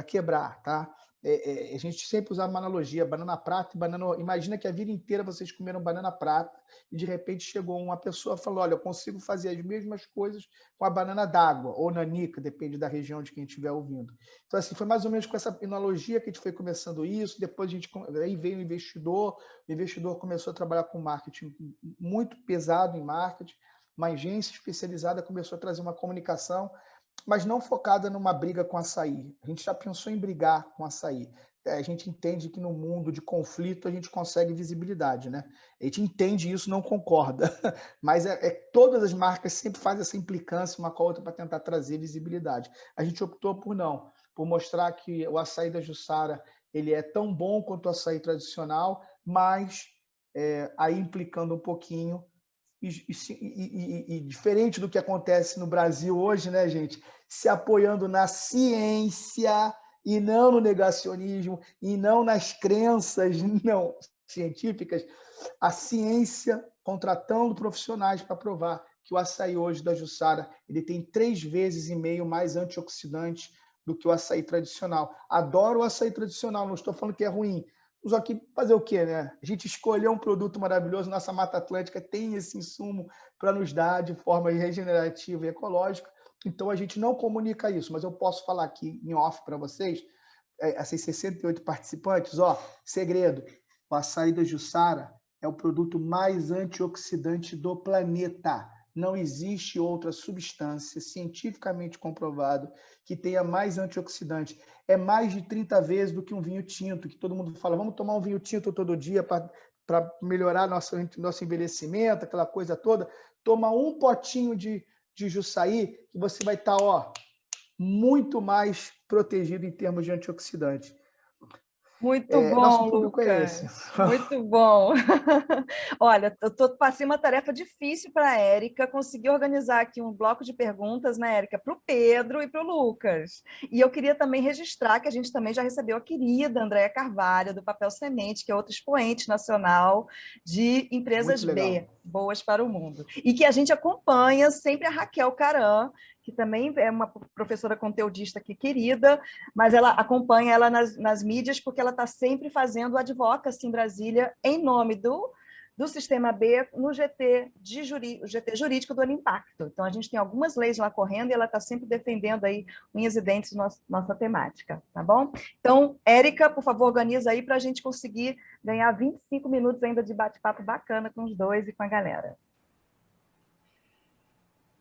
quebrar, tá? A gente sempre usava uma analogia, banana prata e banana... Imagina que a vida inteira vocês comeram banana prata e de repente chegou uma pessoa e falou, olha, eu consigo fazer as mesmas coisas com a banana d'água ou nanica, depende da região de quem estiver ouvindo. Então, assim, foi mais ou menos com essa analogia que a gente foi começando isso, depois aí veio o investidor começou a trabalhar com marketing muito pesado em marketing, uma agência especializada começou a trazer uma comunicação, mas não focada numa briga com açaí. A gente já pensou em brigar com açaí. A gente entende que no mundo de conflito a gente consegue visibilidade, né? A gente entende isso, não concorda. Mas todas as marcas sempre fazem essa implicância uma com a outra para tentar trazer visibilidade. A gente optou por mostrar que o açaí da Jussara ele é tão bom quanto o açaí tradicional, mas aí implicando um pouquinho. E diferente do que acontece no Brasil hoje, né, gente? Se apoiando na ciência e não no negacionismo e não nas crenças não científicas, a ciência contratando profissionais para provar que o açaí hoje da Jussara ele tem 3,5 vezes mais antioxidante do que o açaí tradicional. Adoro o açaí tradicional, não estou falando que é ruim. Só que fazer o quê, né? A gente escolheu um produto maravilhoso, nossa Mata Atlântica tem esse insumo para nos dar de forma regenerativa e ecológica, então a gente não comunica isso, mas eu posso falar aqui em off para vocês, esses 68 participantes, segredo, o açaí da Jussara é o produto mais antioxidante do planeta. Não existe outra substância cientificamente comprovado que tenha mais antioxidante. É mais de 30 vezes do que um vinho tinto, que todo mundo fala, vamos tomar um vinho tinto todo dia para melhorar nosso envelhecimento, aquela coisa toda. Toma um potinho de Jussaí que você vai estar muito mais protegido em termos de antioxidante. Muito Nosso bom, público é esse. Lucas. Muito bom. Olha, passei uma tarefa difícil para a Érica conseguir organizar aqui um bloco de perguntas, né, Érica, para o Pedro e para o Lucas. E eu queria também registrar que a gente também já recebeu a querida Andréia Carvalho, do Papel Semente, que é outra expoente nacional de empresas Muito legal. B, boas para o mundo. E que a gente acompanha sempre a Raquel Caram, que também é uma professora conteudista aqui querida, mas ela acompanha ela nas mídias porque ela está sempre fazendo advocacy em Brasília em nome do Sistema B no o GT jurídico do Impacto. Então, a gente tem algumas leis lá correndo e ela está sempre defendendo aí unhas e dentes nossa temática, tá bom? Então, Érica, por favor, organiza aí para a gente conseguir ganhar 25 minutos ainda de bate-papo bacana com os dois e com a galera.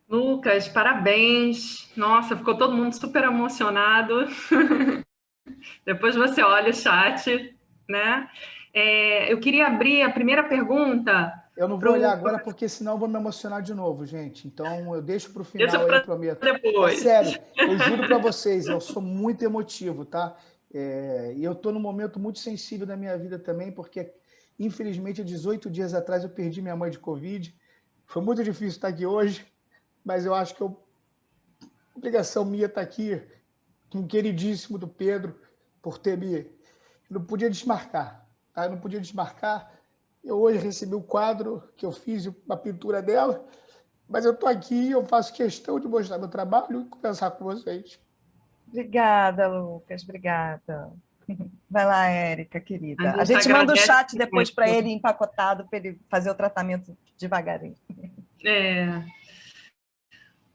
Lucas, parabéns. Nossa, ficou todo mundo super emocionado. Depois você olha o chat, né? Eu queria abrir a primeira pergunta. Eu não vou olhar agora, porque senão eu vou me emocionar de novo, gente. Então, eu deixo para o final, eu prometo. Depois. É sério, eu juro para vocês, eu sou muito emotivo, tá? E eu estou num momento muito sensível da minha vida também, porque, infelizmente, há 18 dias atrás eu perdi minha mãe de Covid. Foi muito difícil estar aqui hoje, mas eu acho que a obrigação minha estar aqui com o queridíssimo do Pedro, por ter me... Não podia desmarcar, tá? Eu não podia desmarcar. Eu hoje recebi o quadro que eu fiz, uma pintura dela, mas eu estou aqui, eu faço questão de mostrar meu trabalho e conversar com vocês. Obrigada, Lucas, obrigada. Vai lá, Érica, querida. A gente manda o chat depois para ele empacotado, para ele fazer o tratamento devagarinho.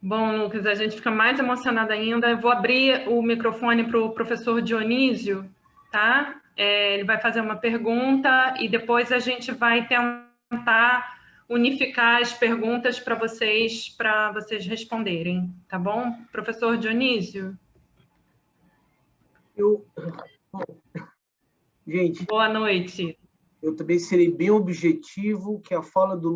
Bom, Lucas, a gente fica mais emocionada ainda. Eu vou abrir o microfone para o professor Dionísio, tá? Ele vai fazer uma pergunta e depois a gente vai tentar unificar as perguntas para vocês responderem, tá bom? Professor Dionísio. Gente, boa noite. Eu também serei bem objetivo, que a fala do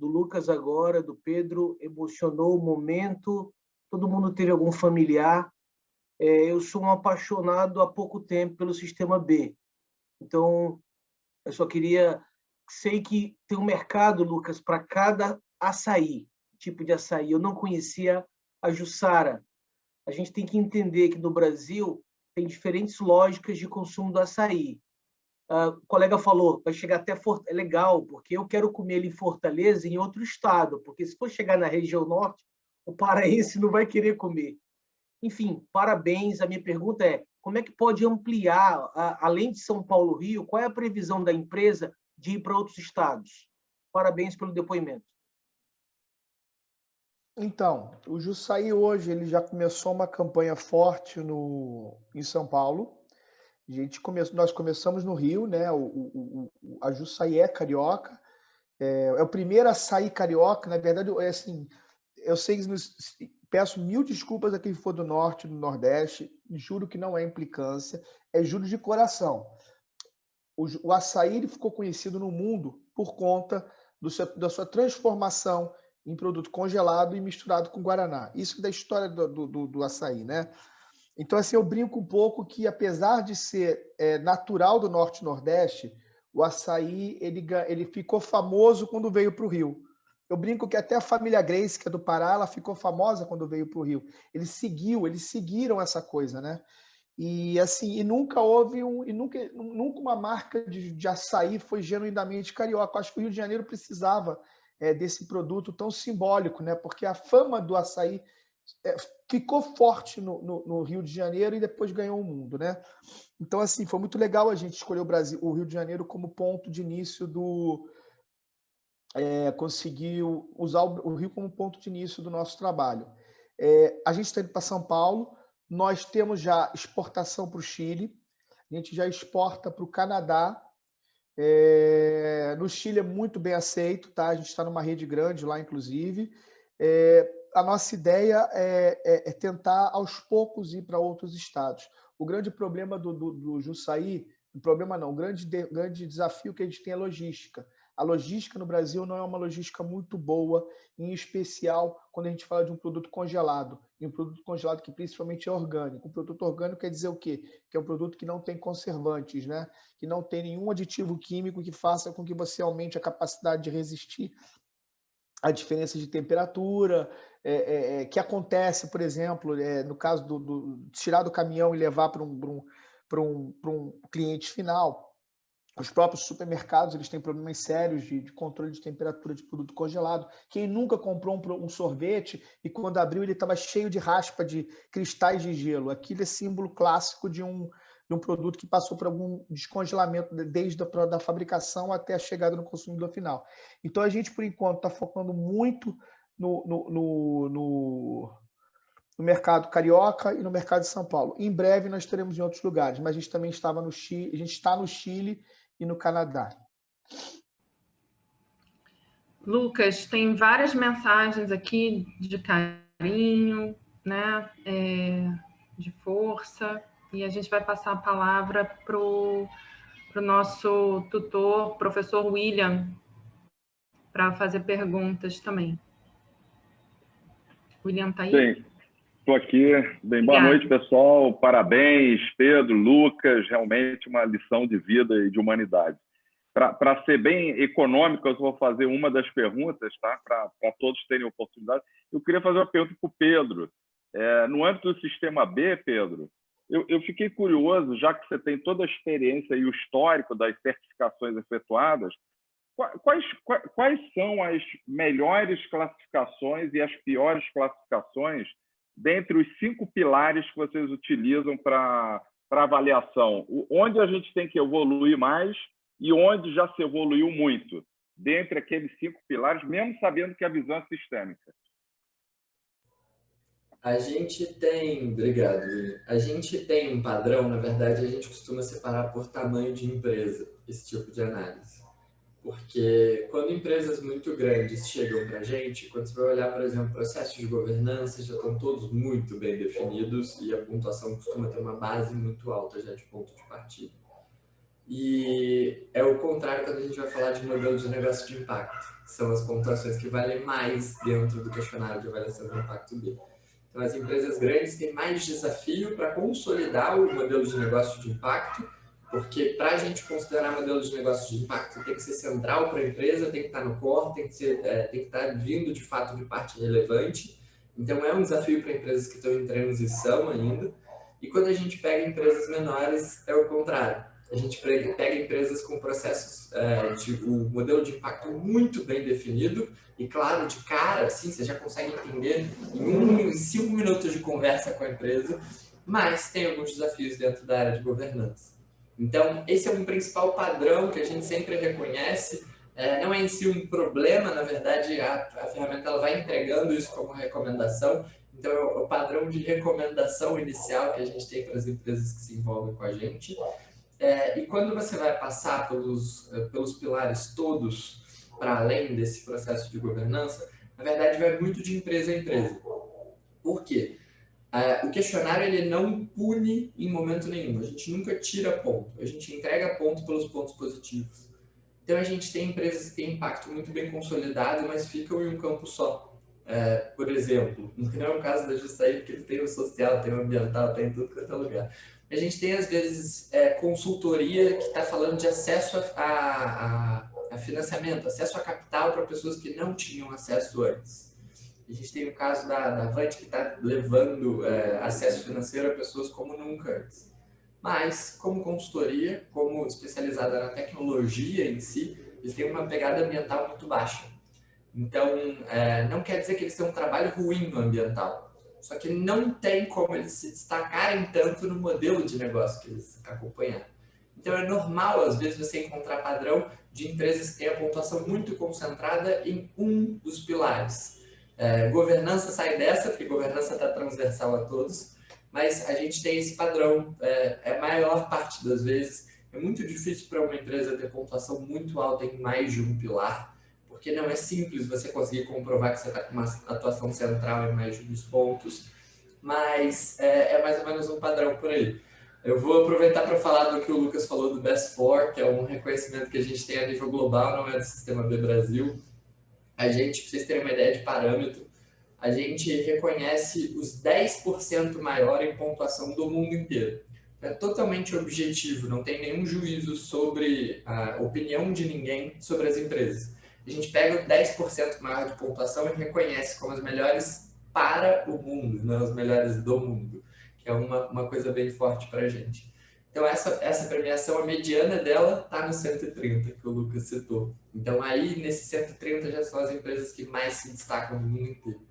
Lucas agora, do Pedro, emocionou o momento, todo mundo teve algum familiar. Eu sou um apaixonado há pouco tempo pelo Sistema B. Então, eu só queria... Sei que tem um mercado, Lucas, para cada açaí, tipo de açaí. Eu não conhecia a Jussara. A gente tem que entender que no Brasil tem diferentes lógicas de consumo do açaí. O colega falou, vai chegar até Fortaleza. É legal, porque eu quero comer ele em Fortaleza, em outro estado, porque se for chegar na região norte, o paraense não vai querer comer. Enfim, parabéns. A minha pergunta é, como é que pode ampliar, além de São Paulo, Rio, qual é a previsão da empresa de ir para outros estados? Parabéns pelo depoimento. Então, o Jussaí hoje ele já começou uma campanha forte em São Paulo. Nós começamos no Rio, né? A Jussaí é carioca, é o primeiro açaí carioca. Na verdade, assim, eu sei que peço mil desculpas a quem for do norte, do nordeste. Juro que não é implicância, é juro de coração. O açaí ele ficou conhecido no mundo por conta da sua transformação em produto congelado e misturado com guaraná. Isso da história do açaí, né? Então, assim, eu brinco um pouco que, apesar de ser natural do Norte e Nordeste, o açaí ele ficou famoso quando veio para o Rio. Eu brinco que até a família Grace, que é do Pará, ela ficou famosa quando veio para o Rio. Eles seguiram essa coisa, né? E assim, nunca houve nunca uma marca de açaí foi genuinamente carioca. Eu acho que o Rio de Janeiro precisava desse produto tão simbólico, né? Porque a fama do açaí ficou forte no Rio de Janeiro e depois ganhou o mundo, né? Então, assim, foi muito legal a gente escolher o Rio de Janeiro como ponto de início conseguiu usar o Rio como ponto de início do nosso trabalho. A gente está indo para São Paulo, nós temos já exportação para o Chile, a gente já exporta para o Canadá. No Chile é muito bem aceito, tá? A gente está numa rede grande lá, inclusive. A nossa ideia é tentar, aos poucos, ir para outros estados. O grande problema do Jussaí, o grande desafio que a gente tem é logística. A logística no Brasil não é uma logística muito boa, em especial quando a gente fala de um produto congelado, e um produto congelado que principalmente é orgânico. O produto orgânico quer dizer o quê? Que é um produto que não tem conservantes, né? Que não tem nenhum aditivo químico que faça com que você aumente a capacidade de resistir à diferença de temperatura, que acontece, por exemplo, no caso do tirar do caminhão e levar para um cliente final. Os próprios supermercados eles têm problemas sérios de controle de temperatura de produto congelado. Quem nunca comprou um sorvete e quando abriu ele estava cheio de raspa de cristais de gelo? Aquilo é símbolo clássico de um produto que passou por algum descongelamento desde a fabricação até a chegada no consumidor final. Então a gente, por enquanto, está focando muito no mercado carioca e no mercado de São Paulo. Em breve nós teremos em outros lugares, mas a gente também estava no Chile, a gente está no Chile e no Canadá. Lucas, tem várias mensagens aqui de carinho, né? De força, e a gente vai passar a palavra para o nosso tutor, professor William, para fazer perguntas também. William está aí? Sim, estou aqui. Bem, boa noite, pessoal. Parabéns, Pedro, Lucas. Realmente uma lição de vida e de humanidade. Para ser bem econômico, eu vou fazer uma das perguntas, tá? Para todos terem oportunidade. Eu queria fazer uma pergunta para o Pedro. No âmbito do Sistema B, Pedro, eu fiquei curioso, já que você tem toda a experiência e o histórico das certificações efetuadas, quais são as melhores classificações e as piores classificações dentre os 5 pilares que vocês utilizam para avaliação? Onde a gente tem que evoluir mais e onde já se evoluiu muito, dentre aqueles 5 pilares, mesmo sabendo que a visão é sistêmica? A gente tem, obrigado, a gente tem um padrão, na verdade, a gente costuma separar por tamanho de empresa, esse tipo de análise. Porque quando empresas muito grandes chegam para a gente, quando você vai olhar, por exemplo, processos de governança, já estão todos muito bem definidos e a pontuação costuma ter uma base muito alta já de ponto de partida. E é o contrário quando a gente vai falar de modelo de negócio de impacto, que são as pontuações que valem mais dentro do questionário de avaliação de impacto B. Então, as empresas grandes têm mais desafio para consolidar o modelo de negócio de impacto, porque para a gente considerar modelo de negócio de impacto tem que ser central para a empresa, tem que estar no core, tem que estar vindo de fato de parte relevante. Então, é um desafio para empresas que estão em transição ainda. E quando a gente pega empresas menores, é o contrário. A gente pega empresas com processos o modelo de impacto muito bem definido e, claro, de cara, assim, você já consegue entender em 5 minutos de conversa com a empresa, mas tem alguns desafios dentro da área de governança. Então, esse é um principal padrão que a gente sempre reconhece. Não é em si um problema, na verdade, a ferramenta ela vai entregando isso como recomendação. Então, é o padrão de recomendação inicial que a gente tem para as empresas que se envolvem com a gente. E quando você vai passar pelos pilares todos, para além desse processo de governança, na verdade, vai muito de empresa a empresa. Por quê? O questionário ele não pune em momento nenhum, a gente nunca tira ponto, a gente entrega ponto pelos pontos positivos. Então a gente tem empresas que têm impacto muito bem consolidado, mas ficam em um campo só. Por exemplo, não é o caso da Jussaí, porque tem o social, tem o ambiental, tem tudo quanto é lugar. A gente tem às vezes consultoria que está falando de acesso a financiamento, acesso a capital para pessoas que não tinham acesso antes. A gente tem o caso da Avante, que está levando acesso financeiro a pessoas como nunca antes. Mas, como consultoria, como especializada na tecnologia em si, eles têm uma pegada ambiental muito baixa. Então, não quer dizer que eles têm um trabalho ruim no ambiental. Só que não tem como eles se destacarem tanto no modelo de negócio que eles acompanham. Então, é normal, às vezes, você encontrar padrão de empresas que têm a pontuação muito concentrada em um dos pilares. Governança sai dessa, porque governança está transversal a todos, mas a gente tem esse padrão, a maior parte das vezes. É muito difícil para uma empresa ter pontuação muito alta em mais de um pilar, porque não é simples você conseguir comprovar que você está com uma atuação central em mais de um dos pontos, mas é mais ou menos um padrão por aí. Eu vou aproveitar para falar do que o Lucas falou do Best Four, que é um reconhecimento que a gente tem a nível global, não é do Sistema B Brasil. A gente, para vocês terem uma ideia de parâmetro, a gente reconhece os 10% maior em pontuação do mundo inteiro. É totalmente objetivo, não tem nenhum juízo sobre a opinião de ninguém sobre as empresas. A gente pega o 10% maior de pontuação e reconhece como as melhores para o mundo, não as melhores do mundo, que é uma coisa bem forte para a gente. Então, essa premiação, a mediana dela está no 130, que o Lucas citou. Então, aí, nesse 130 já são as empresas que mais se destacam no mundo inteiro.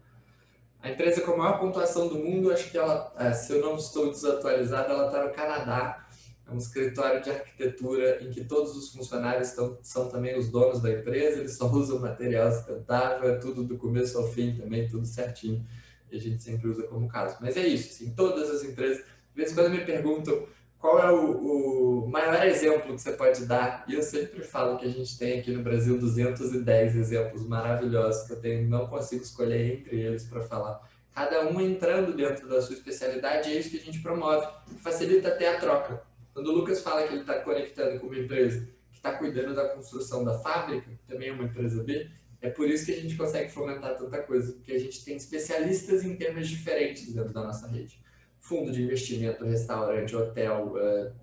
A empresa com a maior pontuação do mundo, acho que ela, se eu não estou desatualizado, ela está no Canadá. É um escritório de arquitetura em que todos os funcionários são também os donos da empresa, eles só usam material sustentável, é tudo do começo ao fim também, tudo certinho. E a gente sempre usa como caso. Mas é isso, assim, todas as empresas, de vez em quando me perguntam qual é o maior exemplo que você pode dar, e eu sempre falo que a gente tem aqui no Brasil 210 exemplos maravilhosos que eu não consigo escolher entre eles para falar. Cada um entrando dentro da sua especialidade, é isso que a gente promove, facilita até a troca. Quando o Lucas fala que ele está conectando com uma empresa que está cuidando da construção da fábrica, que também é uma empresa B, é por isso que a gente consegue fomentar tanta coisa, porque a gente tem especialistas em temas diferentes dentro da nossa rede. Fundo de investimento, restaurante, hotel,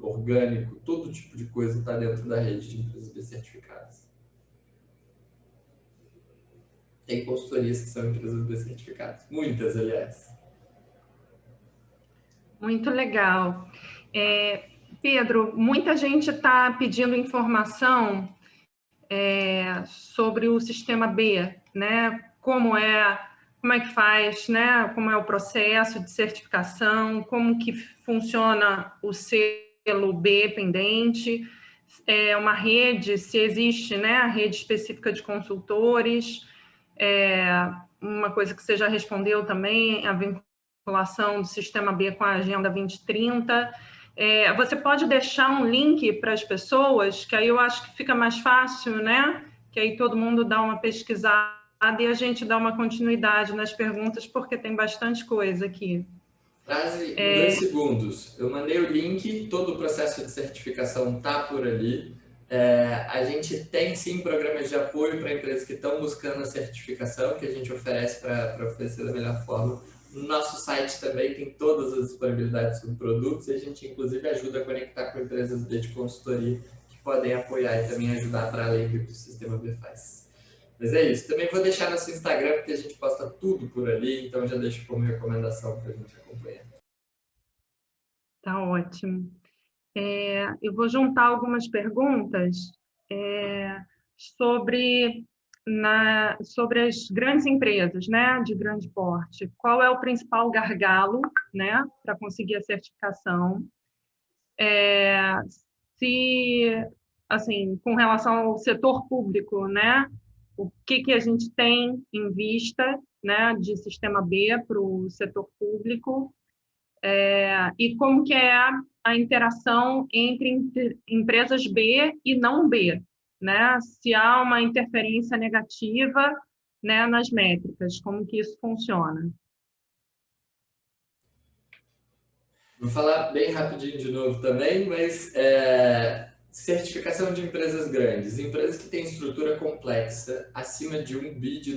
orgânico, todo tipo de coisa está dentro da rede de empresas B certificadas. Tem consultorias que são empresas B certificadas, muitas, aliás. Muito legal. Pedro, muita gente está pedindo informação sobre o Sistema B, né? Como é que faz, né? Como é o processo de certificação, como que funciona o selo B pendente, uma rede, se existe, né, a rede específica de consultores, uma coisa que você já respondeu também, a vinculação do Sistema B com a Agenda 2030. Você pode deixar um link para as pessoas, que aí eu acho que fica mais fácil, né? Que aí todo mundo dá uma pesquisada e a gente dá uma continuidade nas perguntas, porque tem bastante coisa aqui. Frase em 2 segundos. Eu mandei o link, todo o processo de certificação está por ali. A gente tem sim programas de apoio para empresas que estão buscando a certificação, que a gente oferece para oferecer da melhor forma. No nosso site também tem todas as disponibilidades sobre produtos e a gente inclusive ajuda a conectar com empresas B de consultoria que podem apoiar e também ajudar para além do que o Sistema B faz. Mas é isso. Também vou deixar no seu Instagram, porque a gente posta tudo por ali, então já deixo como recomendação para a gente acompanhar. Tá ótimo. Eu vou juntar algumas perguntas sobre as grandes empresas, né, de grande porte. Qual é o principal gargalo, né, para conseguir a certificação? Assim, com relação ao setor público, né, o que a gente tem em vista, né, de Sistema B para o setor público? E como que é a interação entre empresas B e não B, né? Se há uma interferência negativa, né, nas métricas, como que isso funciona? Vou falar bem rapidinho de novo também, mas certificação de empresas grandes, empresas que têm estrutura complexa, acima de $1 bi de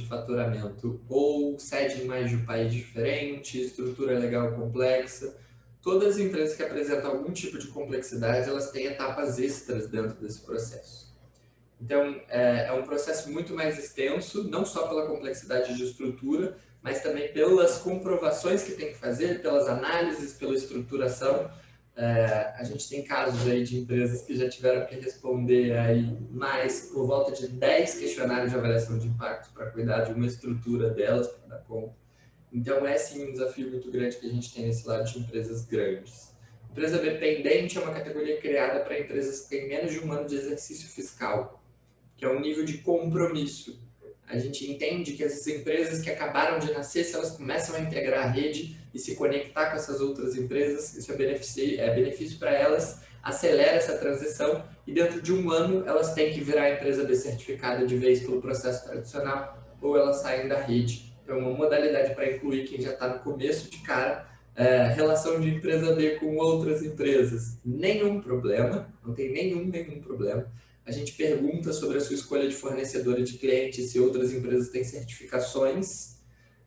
faturamento, ou sede em mais de um país diferente, estrutura legal complexa. Todas as empresas que apresentam algum tipo de complexidade, elas têm etapas extras dentro desse processo. Então, é um processo muito mais extenso, não só pela complexidade de estrutura, mas também pelas comprovações que tem que fazer, pelas análises, pela estruturação. A gente tem casos aí de empresas que já tiveram que responder aí mais por volta de 10 questionários de avaliação de impacto para cuidar de uma estrutura delas, para dar conta. Então, é sim um desafio muito grande que a gente tem nesse lado de empresas grandes. Empresa dependente é uma categoria criada para empresas que têm menos de 1 ano de exercício fiscal, que é um nível de compromisso. A gente entende que essas empresas que acabaram de nascer, se elas começam a integrar a rede e se conectar com essas outras empresas, isso é benefício para elas, acelera essa transição e dentro de 1 ano elas têm que virar a empresa B certificada de vez pelo processo tradicional ou elas saem da rede. Então é uma modalidade para incluir quem já está no começo de cara, Relação de empresa B com outras empresas, nenhum problema, não tem nenhum problema. A gente pergunta sobre a sua escolha de fornecedor e de cliente, se outras empresas têm certificações,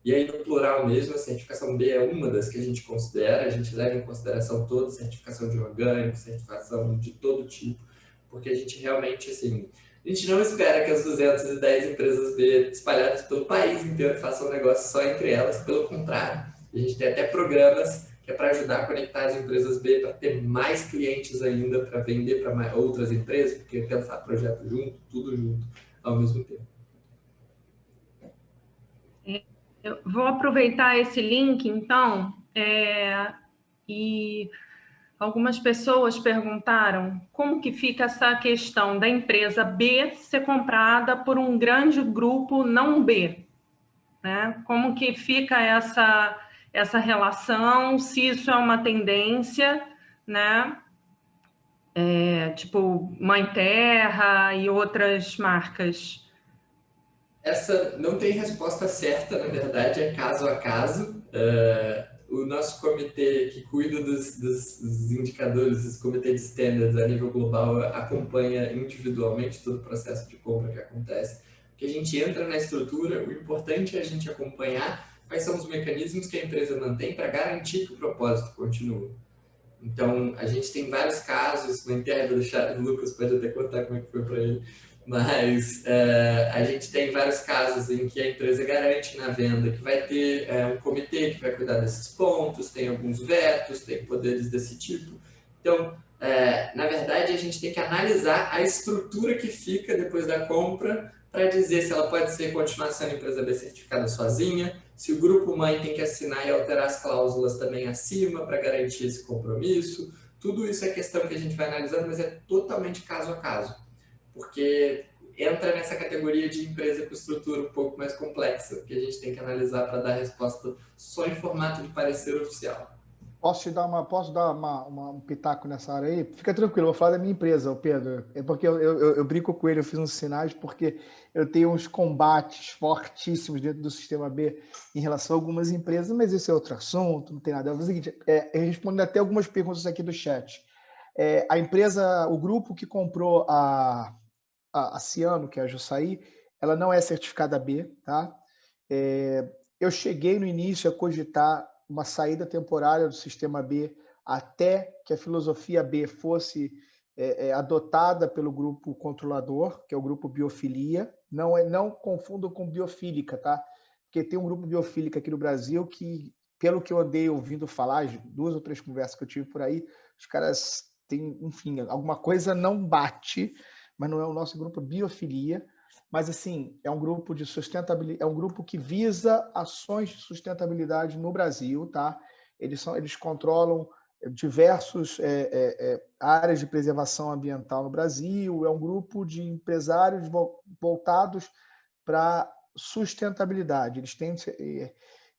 e aí no plural mesmo, a certificação B é uma das que a gente considera, a gente leva em consideração toda certificação de orgânico, certificação de todo tipo, porque a gente realmente, assim, a gente não espera que as 210 empresas B espalhadas pelo país inteiro façam negócio só entre elas, pelo contrário. A gente tem até programas que é para ajudar a conectar as empresas B para ter mais clientes ainda, para vender para outras empresas, porque pensar projeto junto, tudo junto, ao mesmo tempo. Eu vou aproveitar esse link, então, e algumas pessoas perguntaram como que fica essa questão da empresa B ser comprada por um grande grupo não B, né? Como que fica essa relação, se isso é uma tendência, né? Tipo Mãe Terra e outras marcas. Essa não tem resposta certa, na verdade, é caso a caso. O nosso comitê que cuida dos indicadores, esse comitê de standards a nível global, acompanha individualmente todo o processo de compra que acontece. Porque a gente entra na estrutura, o importante é a gente acompanhar quais são os mecanismos que a empresa mantém para garantir que o propósito continua. Então, a gente tem vários casos, no interno do chat, o Lucas pode até contar como é que foi para ele, mas a gente tem vários casos em que a empresa garante na venda que vai ter um comitê que vai cuidar desses pontos, tem alguns vetos, tem poderes desse tipo. Então, na verdade, a gente tem que analisar a estrutura que fica depois da compra para dizer se ela pode ser continuar sendo empresa B certificada sozinha, se o grupo mãe tem que assinar e alterar as cláusulas também acima para garantir esse compromisso. Tudo isso é questão que a gente vai analisando, mas é totalmente caso a caso, porque entra nessa categoria de empresa com estrutura um pouco mais complexa, que a gente tem que analisar para dar resposta só em formato de parecer oficial. Posso dar um pitaco nessa área aí? Fica tranquilo, eu vou falar da minha empresa, Pedro. É porque eu brinco com ele, eu fiz uns sinais, porque eu tenho uns combates fortíssimos dentro do Sistema B em relação a algumas empresas, mas esse é outro assunto, não tem nada. É o seguinte, respondendo até algumas perguntas aqui do chat. A empresa, o grupo que comprou a Ciano, que é a Jussaí, ela não é certificada B, tá? Eu cheguei no início a cogitar uma saída temporária do Sistema B até que a filosofia B fosse adotada pelo grupo controlador, que é o grupo Biofilia. Não confundam com Biofílica, tá? Porque tem um grupo Biofílica aqui no Brasil que, pelo que eu andei ouvindo falar, 2 ou 3 conversas que eu tive por aí, os caras têm, enfim, alguma coisa não bate, mas não é o nosso grupo Biofilia. Mas, assim, é um grupo de sustentabilidade, é um grupo que visa ações de sustentabilidade no Brasil, tá? Eles controlam diversas áreas de preservação ambiental no Brasil, é um grupo de empresários voltados para sustentabilidade. Eles têm,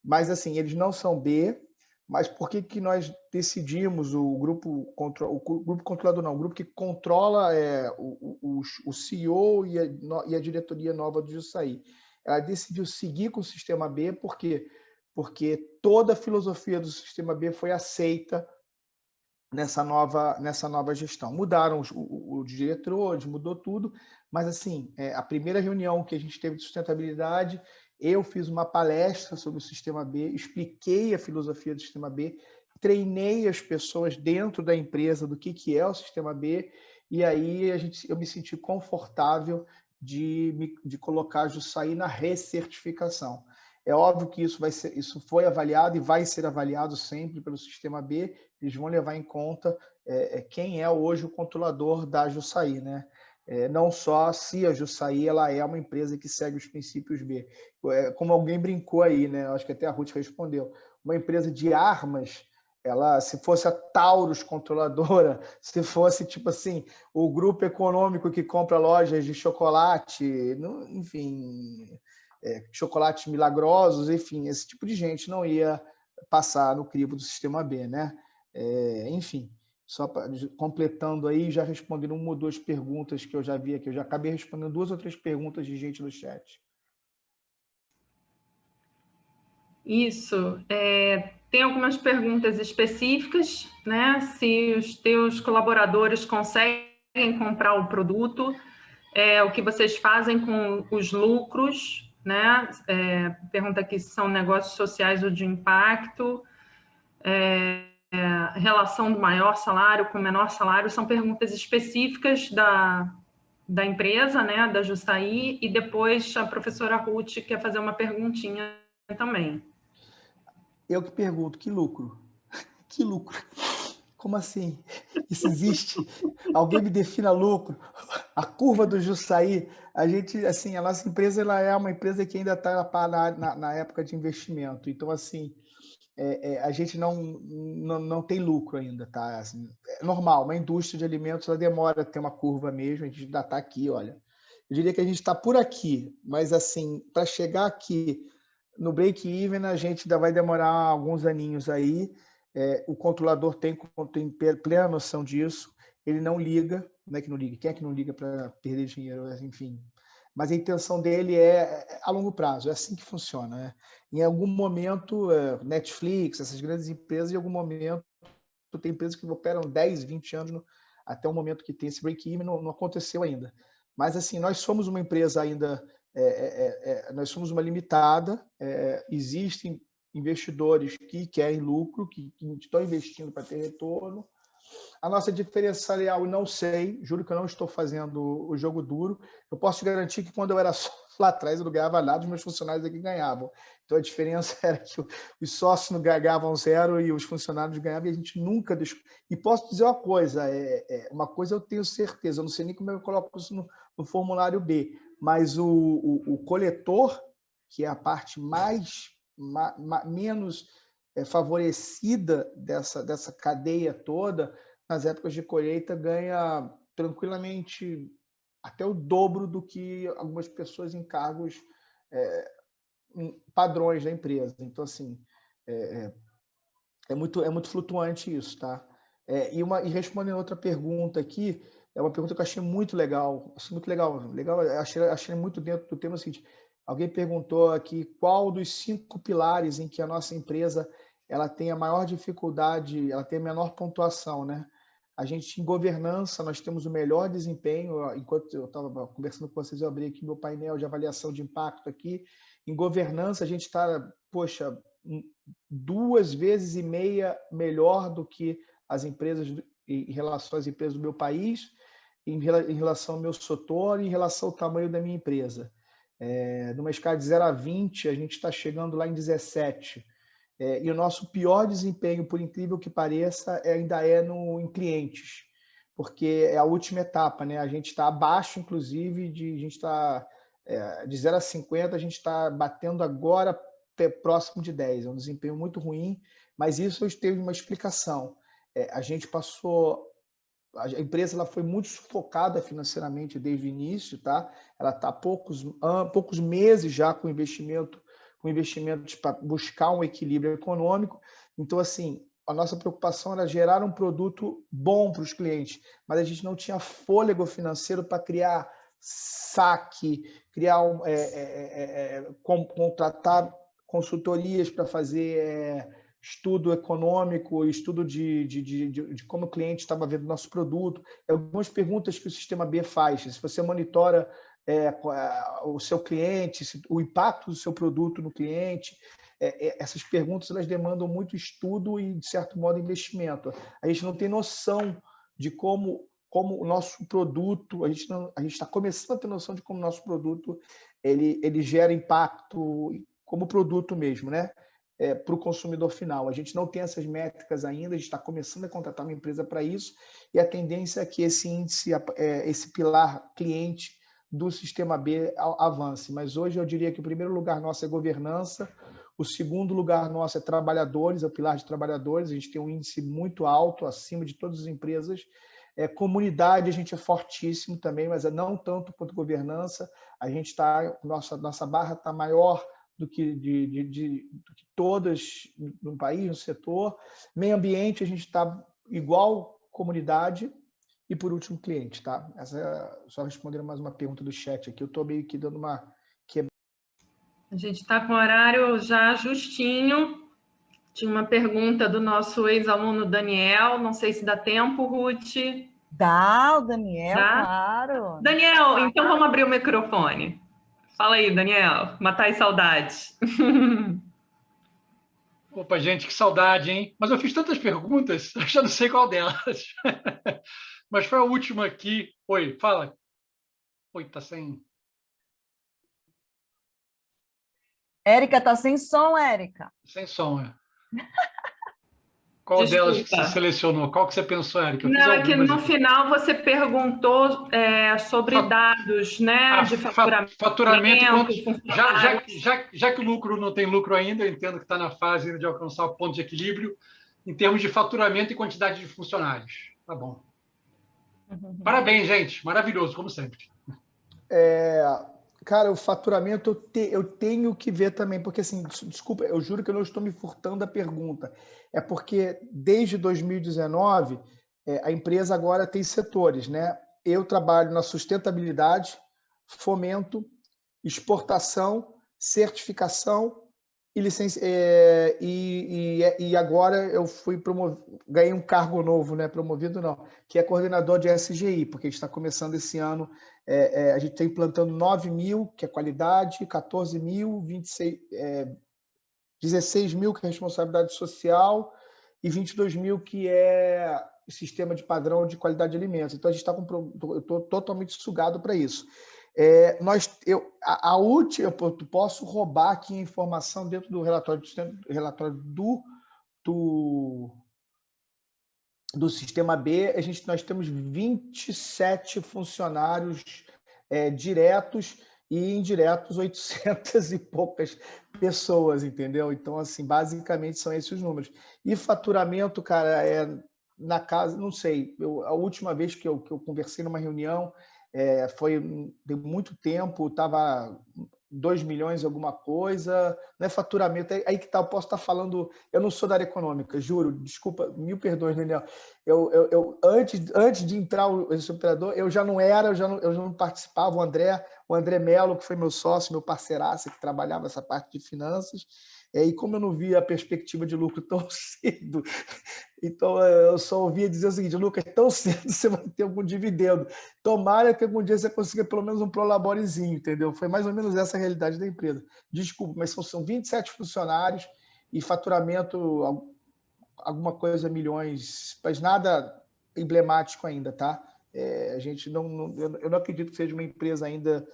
mas, assim, eles não são B. Mas por que nós decidimos, o grupo controlador não, o grupo que controla o CEO e a diretoria nova do Jussaí, ela decidiu seguir com o Sistema B, por quê? Porque toda a filosofia do Sistema B foi aceita nessa nova gestão. Mudaram os diretores, mudou tudo, mas assim, a primeira reunião que a gente teve de sustentabilidade, eu fiz uma palestra sobre o Sistema B, expliquei a filosofia do Sistema B, treinei as pessoas dentro da empresa do que é o Sistema B, e aí eu me senti confortável de colocar a Jussaí na recertificação. É óbvio que isso foi avaliado e vai ser avaliado sempre pelo Sistema B, eles vão levar em conta quem é hoje o controlador da Jussaí, né? Não só se a Jussaí ela é uma empresa que segue os princípios B. Como alguém brincou aí, né? Acho que até a Ruth respondeu. Uma empresa de armas, ela, se fosse a Taurus controladora, se fosse tipo assim, o grupo econômico que compra lojas de chocolate, enfim, chocolates milagrosos, enfim, esse tipo de gente não ia passar no crivo do Sistema B, né? Enfim, só completando aí, já respondendo 1 ou 2 perguntas que eu já vi aqui. Eu já acabei respondendo 2 ou 3 perguntas de gente no chat. Isso. Tem algumas perguntas específicas, né? Se os teus colaboradores conseguem comprar o produto, o que vocês fazem com os lucros, né? Pergunta aqui se são negócios sociais ou de impacto, relação do maior salário com o menor salário, são perguntas específicas da empresa, né? Da Jussaí, e depois a professora Ruth quer fazer uma perguntinha também. Eu que pergunto, que lucro? Que lucro? Como assim? Isso existe? Alguém me defina lucro? A curva do Jussaí, a gente, assim, a nossa empresa ela é uma empresa que ainda está na época de investimento. Então, assim, a gente não tem lucro ainda, tá? Assim, é normal, uma indústria de alimentos ela demora a ter uma curva mesmo, a gente ainda está aqui, olha. Eu diria que a gente está por aqui, mas assim, para chegar aqui no break-even, a gente ainda vai demorar alguns aninhos aí. O controlador tem plena noção disso, ele não liga, não é que não liga, quem é que não liga para perder dinheiro, enfim. Mas a intenção dele é a longo prazo, é assim que funciona, né? Em algum momento, Netflix, essas grandes empresas, em algum momento, tem empresas que operam 10, 20 anos até o momento que tem esse break-even, não aconteceu ainda. Mas, assim, nós somos uma empresa ainda, nós somos uma limitada, existem investidores que querem lucro, que estão investindo para ter retorno. A nossa diferencial, não sei, juro que eu não estou fazendo o jogo duro. Eu posso te garantir que quando eu era sócio lá atrás, eu não ganhava nada, os meus funcionários aqui ganhavam. Então a diferença era que os sócios não ganhavam zero e os funcionários ganhavam, e a gente nunca deixou. E posso dizer uma coisa eu tenho certeza, eu não sei nem como eu coloco isso no formulário B, mas o coletor, que é a parte menos favorecida dessa cadeia toda, nas épocas de colheita, ganha tranquilamente até o dobro do que algumas pessoas em cargos padrões da empresa. Então, assim, é muito flutuante isso, tá? E respondendo outra pergunta aqui, é uma pergunta que eu achei muito legal, achei muito dentro do tema seguinte. Alguém perguntou aqui qual dos 5 pilares em que a nossa empresa ela tem a maior dificuldade, ela tem a menor pontuação, né? A gente, em governança, nós temos o melhor desempenho. Enquanto eu estava conversando com vocês, eu abri aqui meu painel de avaliação de impacto aqui. Em governança, a gente está, 2,5 vezes melhor do que as empresas, em relação às empresas do meu país, em relação ao meu setor e em relação ao tamanho da minha empresa. Numa escala de 0 a 20, a gente está chegando lá em 17. E o nosso pior desempenho, por incrível que pareça, ainda em clientes, porque é a última etapa, né? A gente está abaixo, inclusive, de 0 a 50, a gente está batendo agora próximo de 10. É um desempenho muito ruim, mas isso teve uma explicação. A gente passou... A empresa ela foi muito sufocada financeiramente desde o início, tá? Ela está há poucos meses já com investimentos para buscar um equilíbrio econômico. Então, assim, a nossa preocupação era gerar um produto bom para os clientes, mas a gente não tinha fôlego financeiro para criar saque, contratar consultorias para fazer estudo econômico, estudo de como o cliente estava vendo o nosso produto. Algumas perguntas que o Sistema B faz. Se você monitora o seu cliente, o impacto do seu produto no cliente, essas perguntas elas demandam muito estudo e, de certo modo, investimento. A gente não tem noção de como o nosso produto, a gente está começando a ter noção de como o nosso produto ele gera impacto como produto mesmo, né? Para o consumidor final. A gente não tem essas métricas ainda, a gente está começando a contratar uma empresa para isso, e a tendência é que esse índice, esse pilar cliente do Sistema B avance. Mas hoje eu diria que o primeiro lugar nosso é governança, o segundo lugar nosso é trabalhadores, é o pilar de trabalhadores, a gente tem um índice muito alto, acima de todas as empresas. Comunidade, a gente é fortíssimo também, mas não tanto quanto governança. A gente está, nossa barra está maior do que todas no país, no setor. Meio ambiente, a gente está igual comunidade. E, por último, cliente, tá? Essa só respondendo mais uma pergunta do chat aqui. Eu estou meio que dando uma... A gente está com o horário já justinho. Tinha uma pergunta do nosso ex-aluno Daniel. Não sei se dá tempo, Ruth. Dá, o Daniel, Dá? claro. Daniel, então vamos abrir o microfone. Fala aí, Daniel. Matar as saudades. Opa, gente, que saudade, hein? Mas eu fiz tantas perguntas, eu já não sei qual delas. Mas foi a última aqui. Oi, fala. Oi, tá sem... Érica, tá sem som, Érica. Sem som, é. Qual delas que você selecionou? Qual que você pensou, Érica? Não, é que no final você perguntou sobre dados, né? De faturamento já que o lucro não tem lucro ainda, eu entendo que está na fase de alcançar o ponto de equilíbrio em termos de faturamento e quantidade de funcionários. Tá bom. Parabéns, gente. Maravilhoso, como sempre. Cara, o faturamento eu tenho que ver também, porque, assim, desculpa, eu juro que eu não estou me furtando da pergunta. É porque, desde 2019, a empresa agora tem setores, né? Eu trabalho na sustentabilidade, fomento, exportação, certificação e licença. E agora eu fui ganhei um cargo novo, né? Promovido não, que é coordenador de SGI, porque a gente está começando esse ano. A gente está implantando 9 mil, que é qualidade, 14 mil, 16 mil, que é responsabilidade social, e 22 mil, que é sistema de padrão de qualidade de alimentos. Então, a gente está eu estou totalmente sugado para isso. Eu posso roubar aqui a informação dentro do relatório do Sistema B, nós temos 27 funcionários diretos e indiretos, 800 e poucas pessoas, entendeu? Então, assim, basicamente são esses os números. E faturamento, cara, na casa, não sei, a última vez que eu conversei numa reunião, foi de muito tempo, estava 2 milhões e alguma coisa, não é faturamento, aí que tá, eu posso estar falando, eu não sou da área econômica, juro, desculpa, mil perdões, Daniel, antes de entrar esse operador, eu já não participava, o André Mello, que foi meu sócio, meu parceiraço, que trabalhava essa parte de finanças, e como eu não via a perspectiva de lucro tão cedo, então eu só ouvia dizer o seguinte: Lucas, tão cedo você vai ter algum dividendo. Tomara que algum dia você consiga pelo menos um prolaborezinho, entendeu? Foi mais ou menos essa a realidade da empresa. Desculpa, mas são 27 funcionários e faturamento, alguma coisa, milhões, mas nada emblemático ainda, tá? A gente eu não acredito que seja uma empresa ainda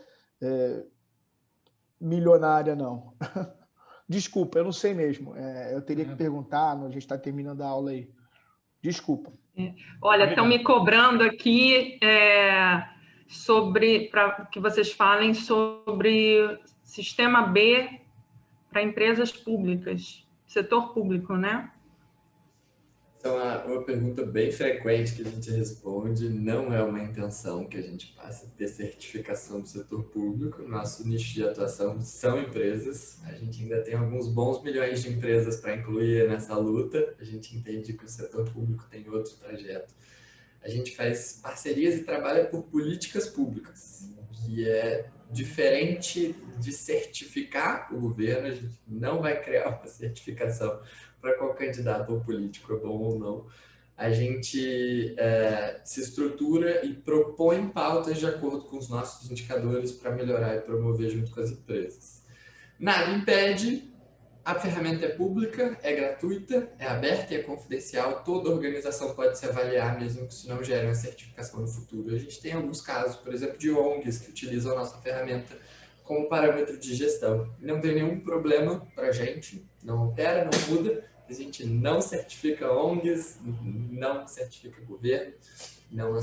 milionária, não. Desculpa, eu não sei mesmo. Eu teria que perguntar, a gente está terminando a aula aí. Desculpa. Olha, estão me cobrando aqui para que vocês falem sobre Sistema B para empresas públicas, setor público, né? Então, uma pergunta bem frequente que a gente responde: não é uma intenção que a gente passe a ter certificação do setor público. Nosso nicho de atuação são empresas. A gente ainda tem alguns bons milhões de empresas para incluir nessa luta. A gente entende que o setor público tem outro trajeto. A gente faz parcerias e trabalha por políticas públicas, que é diferente de certificar o governo. A gente não vai criar uma certificação para qual candidato ou político é bom ou não. A gente se estrutura e propõe pautas de acordo com os nossos indicadores para melhorar e promover junto com as empresas. Nada impede, a ferramenta é pública, é gratuita, é aberta e é confidencial, toda organização pode se avaliar, mesmo que isso não gere uma certificação no futuro. A gente tem alguns casos, por exemplo, de ONGs que utilizam a nossa ferramenta como parâmetro de gestão. Não tem nenhum problema para a gente, não altera, não muda. A gente não certifica ONGs, não certifica governo, não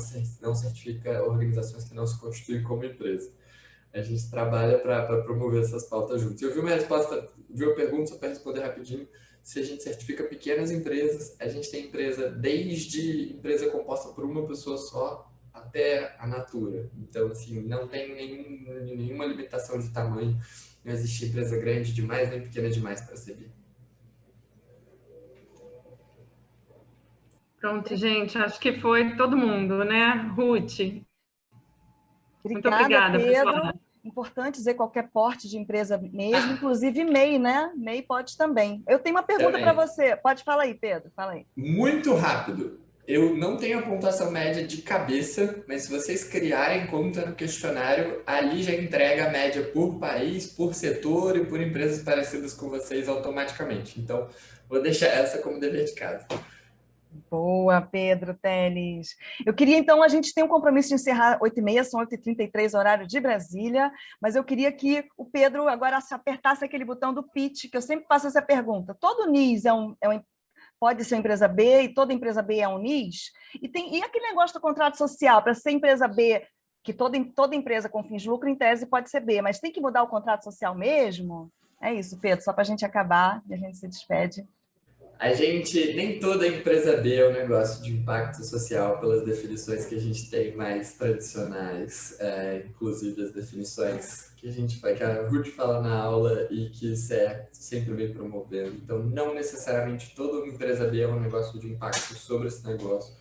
certifica organizações que não se constituem como empresa. A gente trabalha para promover essas pautas juntos. Eu vi uma pergunta, só para responder rapidinho, se a gente certifica pequenas empresas. A gente tem empresa, desde empresa composta por uma pessoa só, até a Natura. Então, assim, não tem nenhuma limitação de tamanho. Não existe empresa grande demais, nem pequena demais para ser bi. Pronto, gente, acho que foi todo mundo, né? Ruth? Muito obrigada, Pedro. pessoal. Um importante dizer qualquer porte de empresa mesmo, inclusive MEI, né? MEI pode também. Eu tenho uma pergunta para você. Pode falar aí, Pedro. Fala aí. Muito rápido. Eu não tenho a pontuação média de cabeça, mas se vocês criarem conta no questionário, ali já entrega a média por país, por setor e por empresas parecidas com vocês automaticamente. Então, vou deixar essa como dever de casa. Boa, Pedro Teles. Eu queria, então, a gente tem um compromisso de encerrar 8h30, são 8h33, horário de Brasília, mas eu queria que o Pedro agora apertasse aquele botão do pitch, que eu sempre faço essa pergunta. Todo NIS pode ser empresa B e toda empresa B é um NIS? E aquele negócio do contrato social, para ser empresa B, que toda empresa com fins de lucro, em tese, pode ser B, mas tem que mudar o contrato social mesmo? É isso, Pedro, só para a gente acabar e a gente se despede. Nem toda empresa B é um negócio de impacto social pelas definições que a gente tem mais tradicionais, inclusive as definições que a Ruth fala na aula e que o CE sempre vem promovendo. Então, não necessariamente toda empresa B é um negócio de impacto sobre esse negócio.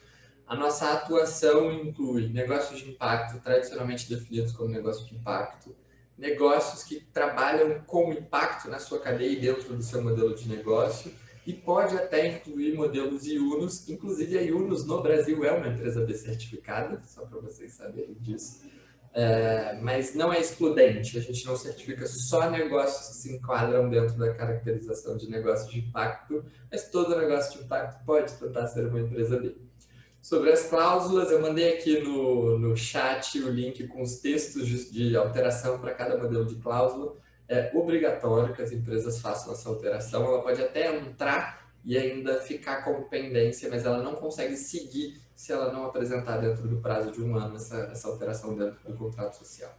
A nossa atuação inclui negócios de impacto tradicionalmente definidos como negócio de impacto, negócios que trabalham com impacto na sua cadeia e dentro do seu modelo de negócio, e pode até incluir modelos IUNOS, inclusive a IUNOS no Brasil é uma empresa B certificada, só para vocês saberem disso, mas não é excludente, a gente não certifica só negócios que se enquadram dentro da caracterização de negócio de impacto, mas todo negócio de impacto pode tentar ser uma empresa B. Sobre as cláusulas, eu mandei aqui no chat o link com os textos de alteração para cada modelo de cláusula. É obrigatório que as empresas façam essa alteração. Ela pode até entrar e ainda ficar como pendência, mas ela não consegue seguir se ela não apresentar dentro do prazo de 1 ano essa alteração dentro do contrato social.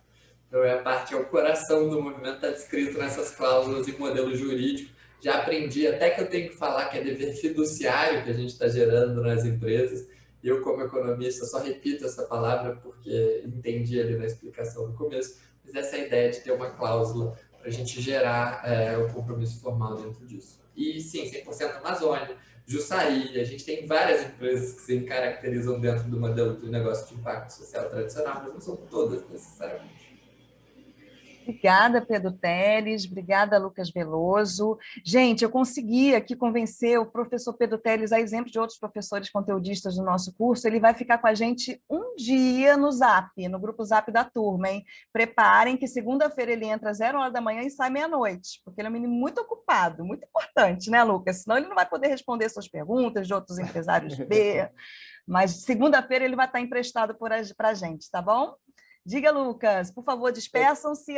Então, é o coração do movimento, está descrito nessas cláusulas e modelo jurídico. Já aprendi até que eu tenho que falar que é dever fiduciário que a gente está gerando nas empresas. Eu, como economista, só repito essa palavra porque entendi ali na explicação no começo, mas essa é a ideia de ter uma cláusula para a gente gerar o compromisso formal dentro disso. E sim, 100% Amazônia, Jussaí, a gente tem várias empresas que se caracterizam dentro do modelo de negócio de impacto social tradicional, mas não são todas necessariamente. Obrigada, Pedro Teles. Obrigada, Lucas Veloso. Gente, eu consegui aqui convencer o professor Pedro Teles, a exemplo de outros professores conteudistas do nosso curso, ele vai ficar com a gente um dia no Zap, no grupo Zap da turma, hein? Preparem que segunda-feira ele entra às 0h da manhã e sai meia-noite, porque ele é um menino muito ocupado, muito importante, né, Lucas? Senão ele não vai poder responder suas perguntas de outros empresários B, mas segunda-feira ele vai estar emprestado para a gente, tá bom? Diga, Lucas, por favor, despeçam-se.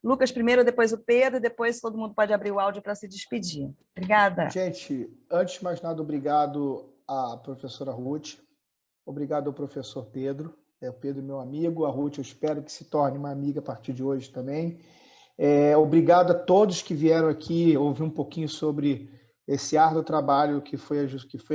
Lucas primeiro, depois o Pedro, e depois todo mundo pode abrir o áudio para se despedir. Obrigada. Gente, antes de mais nada, obrigado à professora Ruth, obrigado ao professor Pedro. O Pedro é meu amigo, a Ruth eu espero que se torne uma amiga a partir de hoje também. Obrigado a todos que vieram aqui ouvir um pouquinho sobre esse árduo trabalho que foi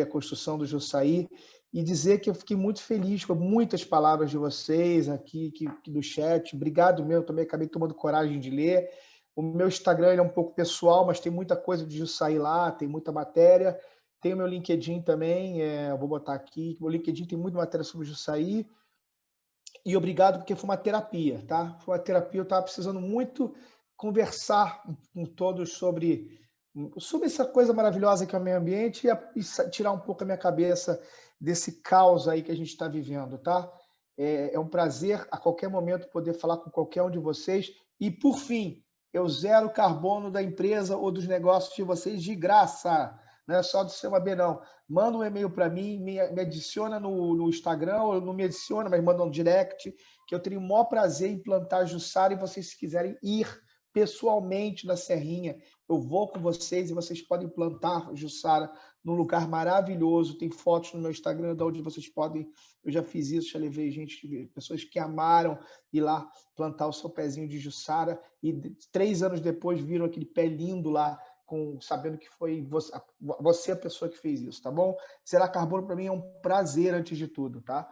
a construção do Jussaí, e dizer que eu fiquei muito feliz com muitas palavras de vocês aqui do chat. Obrigado mesmo, também acabei tomando coragem de ler. O meu Instagram é um pouco pessoal, mas tem muita coisa de Jussaí lá, tem muita matéria. Tem o meu LinkedIn também, eu vou botar aqui. O LinkedIn tem muita matéria sobre Jussaí. E obrigado, porque foi uma terapia, tá? Foi uma terapia, eu estava precisando muito conversar com todos sobre essa coisa maravilhosa que é o meio ambiente e tirar um pouco a minha cabeça desse caos aí que a gente está vivendo, tá? É um prazer a qualquer momento poder falar com qualquer um de vocês. E, por fim, eu zero o carbono da empresa ou dos negócios de vocês de graça. Não é só do Sistema B, não. Manda um e-mail para mim, me adiciona no Instagram, ou não me adiciona, mas manda um direct, que eu teria o maior prazer em plantar Jussara e vocês, se quiserem ir pessoalmente na Serrinha, eu vou com vocês e vocês podem plantar Jussara num lugar maravilhoso. Tem fotos no meu Instagram de onde vocês podem. Eu já fiz isso, já levei pessoas que amaram ir lá plantar o seu pezinho de Jussara e 3 anos depois viram aquele pé lindo lá, sabendo que foi você a pessoa que fez isso, tá bom? Zerar carbono para mim é um prazer antes de tudo, tá?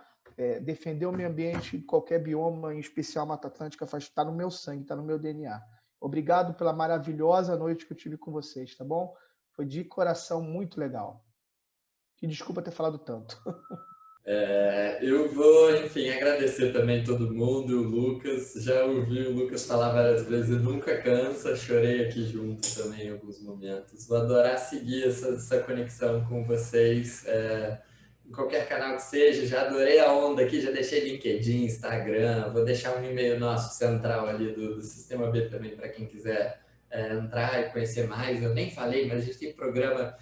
Defender o meio ambiente, qualquer bioma, em especial a Mata Atlântica, está no meu sangue, está no meu DNA. Obrigado pela maravilhosa noite que eu tive com vocês, tá bom? Foi de coração muito legal. E desculpa ter falado tanto. Eu vou, enfim, agradecer também todo mundo, o Lucas. Já ouvi o Lucas falar várias vezes e nunca cansa. Chorei aqui junto também em alguns momentos. Vou adorar seguir essa conexão com vocês, em qualquer canal que seja. Já adorei a onda aqui, já deixei LinkedIn, Instagram. Vou deixar um e-mail nosso central ali do Sistema B também para quem quiser entrar e conhecer mais. Eu nem falei, mas a gente tem programa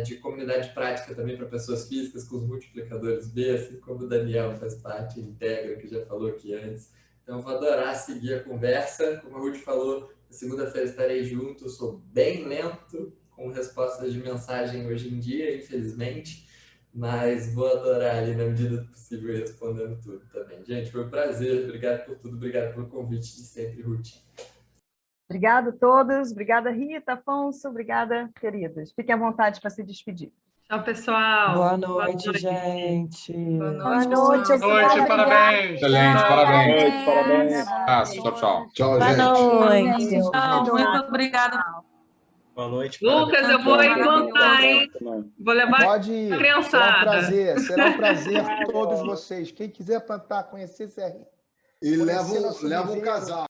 de comunidade prática também para pessoas físicas com os multiplicadores B, assim como o Daniel faz parte, integra, que já falou aqui antes. Então, vou adorar seguir a conversa. Como a Ruth falou, na segunda-feira estarei junto. Sou bem lento com respostas de mensagem hoje em dia, infelizmente, mas vou adorar ali na medida do possível respondendo tudo também. Gente, foi um prazer. Obrigado por tudo. Obrigado pelo convite de sempre, Ruth. Obrigada a todos, obrigada Rita, Afonso, obrigada, queridos. Fiquem à vontade para se despedir. Tchau, pessoal. Boa noite, gente. Boa noite, parabéns. Excelente, parabéns. Parabéns. Tchau, tchau. Tchau, boa noite. Tchau, muito obrigada. Boa noite. Lucas, eu vou encontrar, hein? Vou levar Pode a criançada. Será um prazer todos vocês. Quem quiser plantar, conhecer CRI. E leva um casal.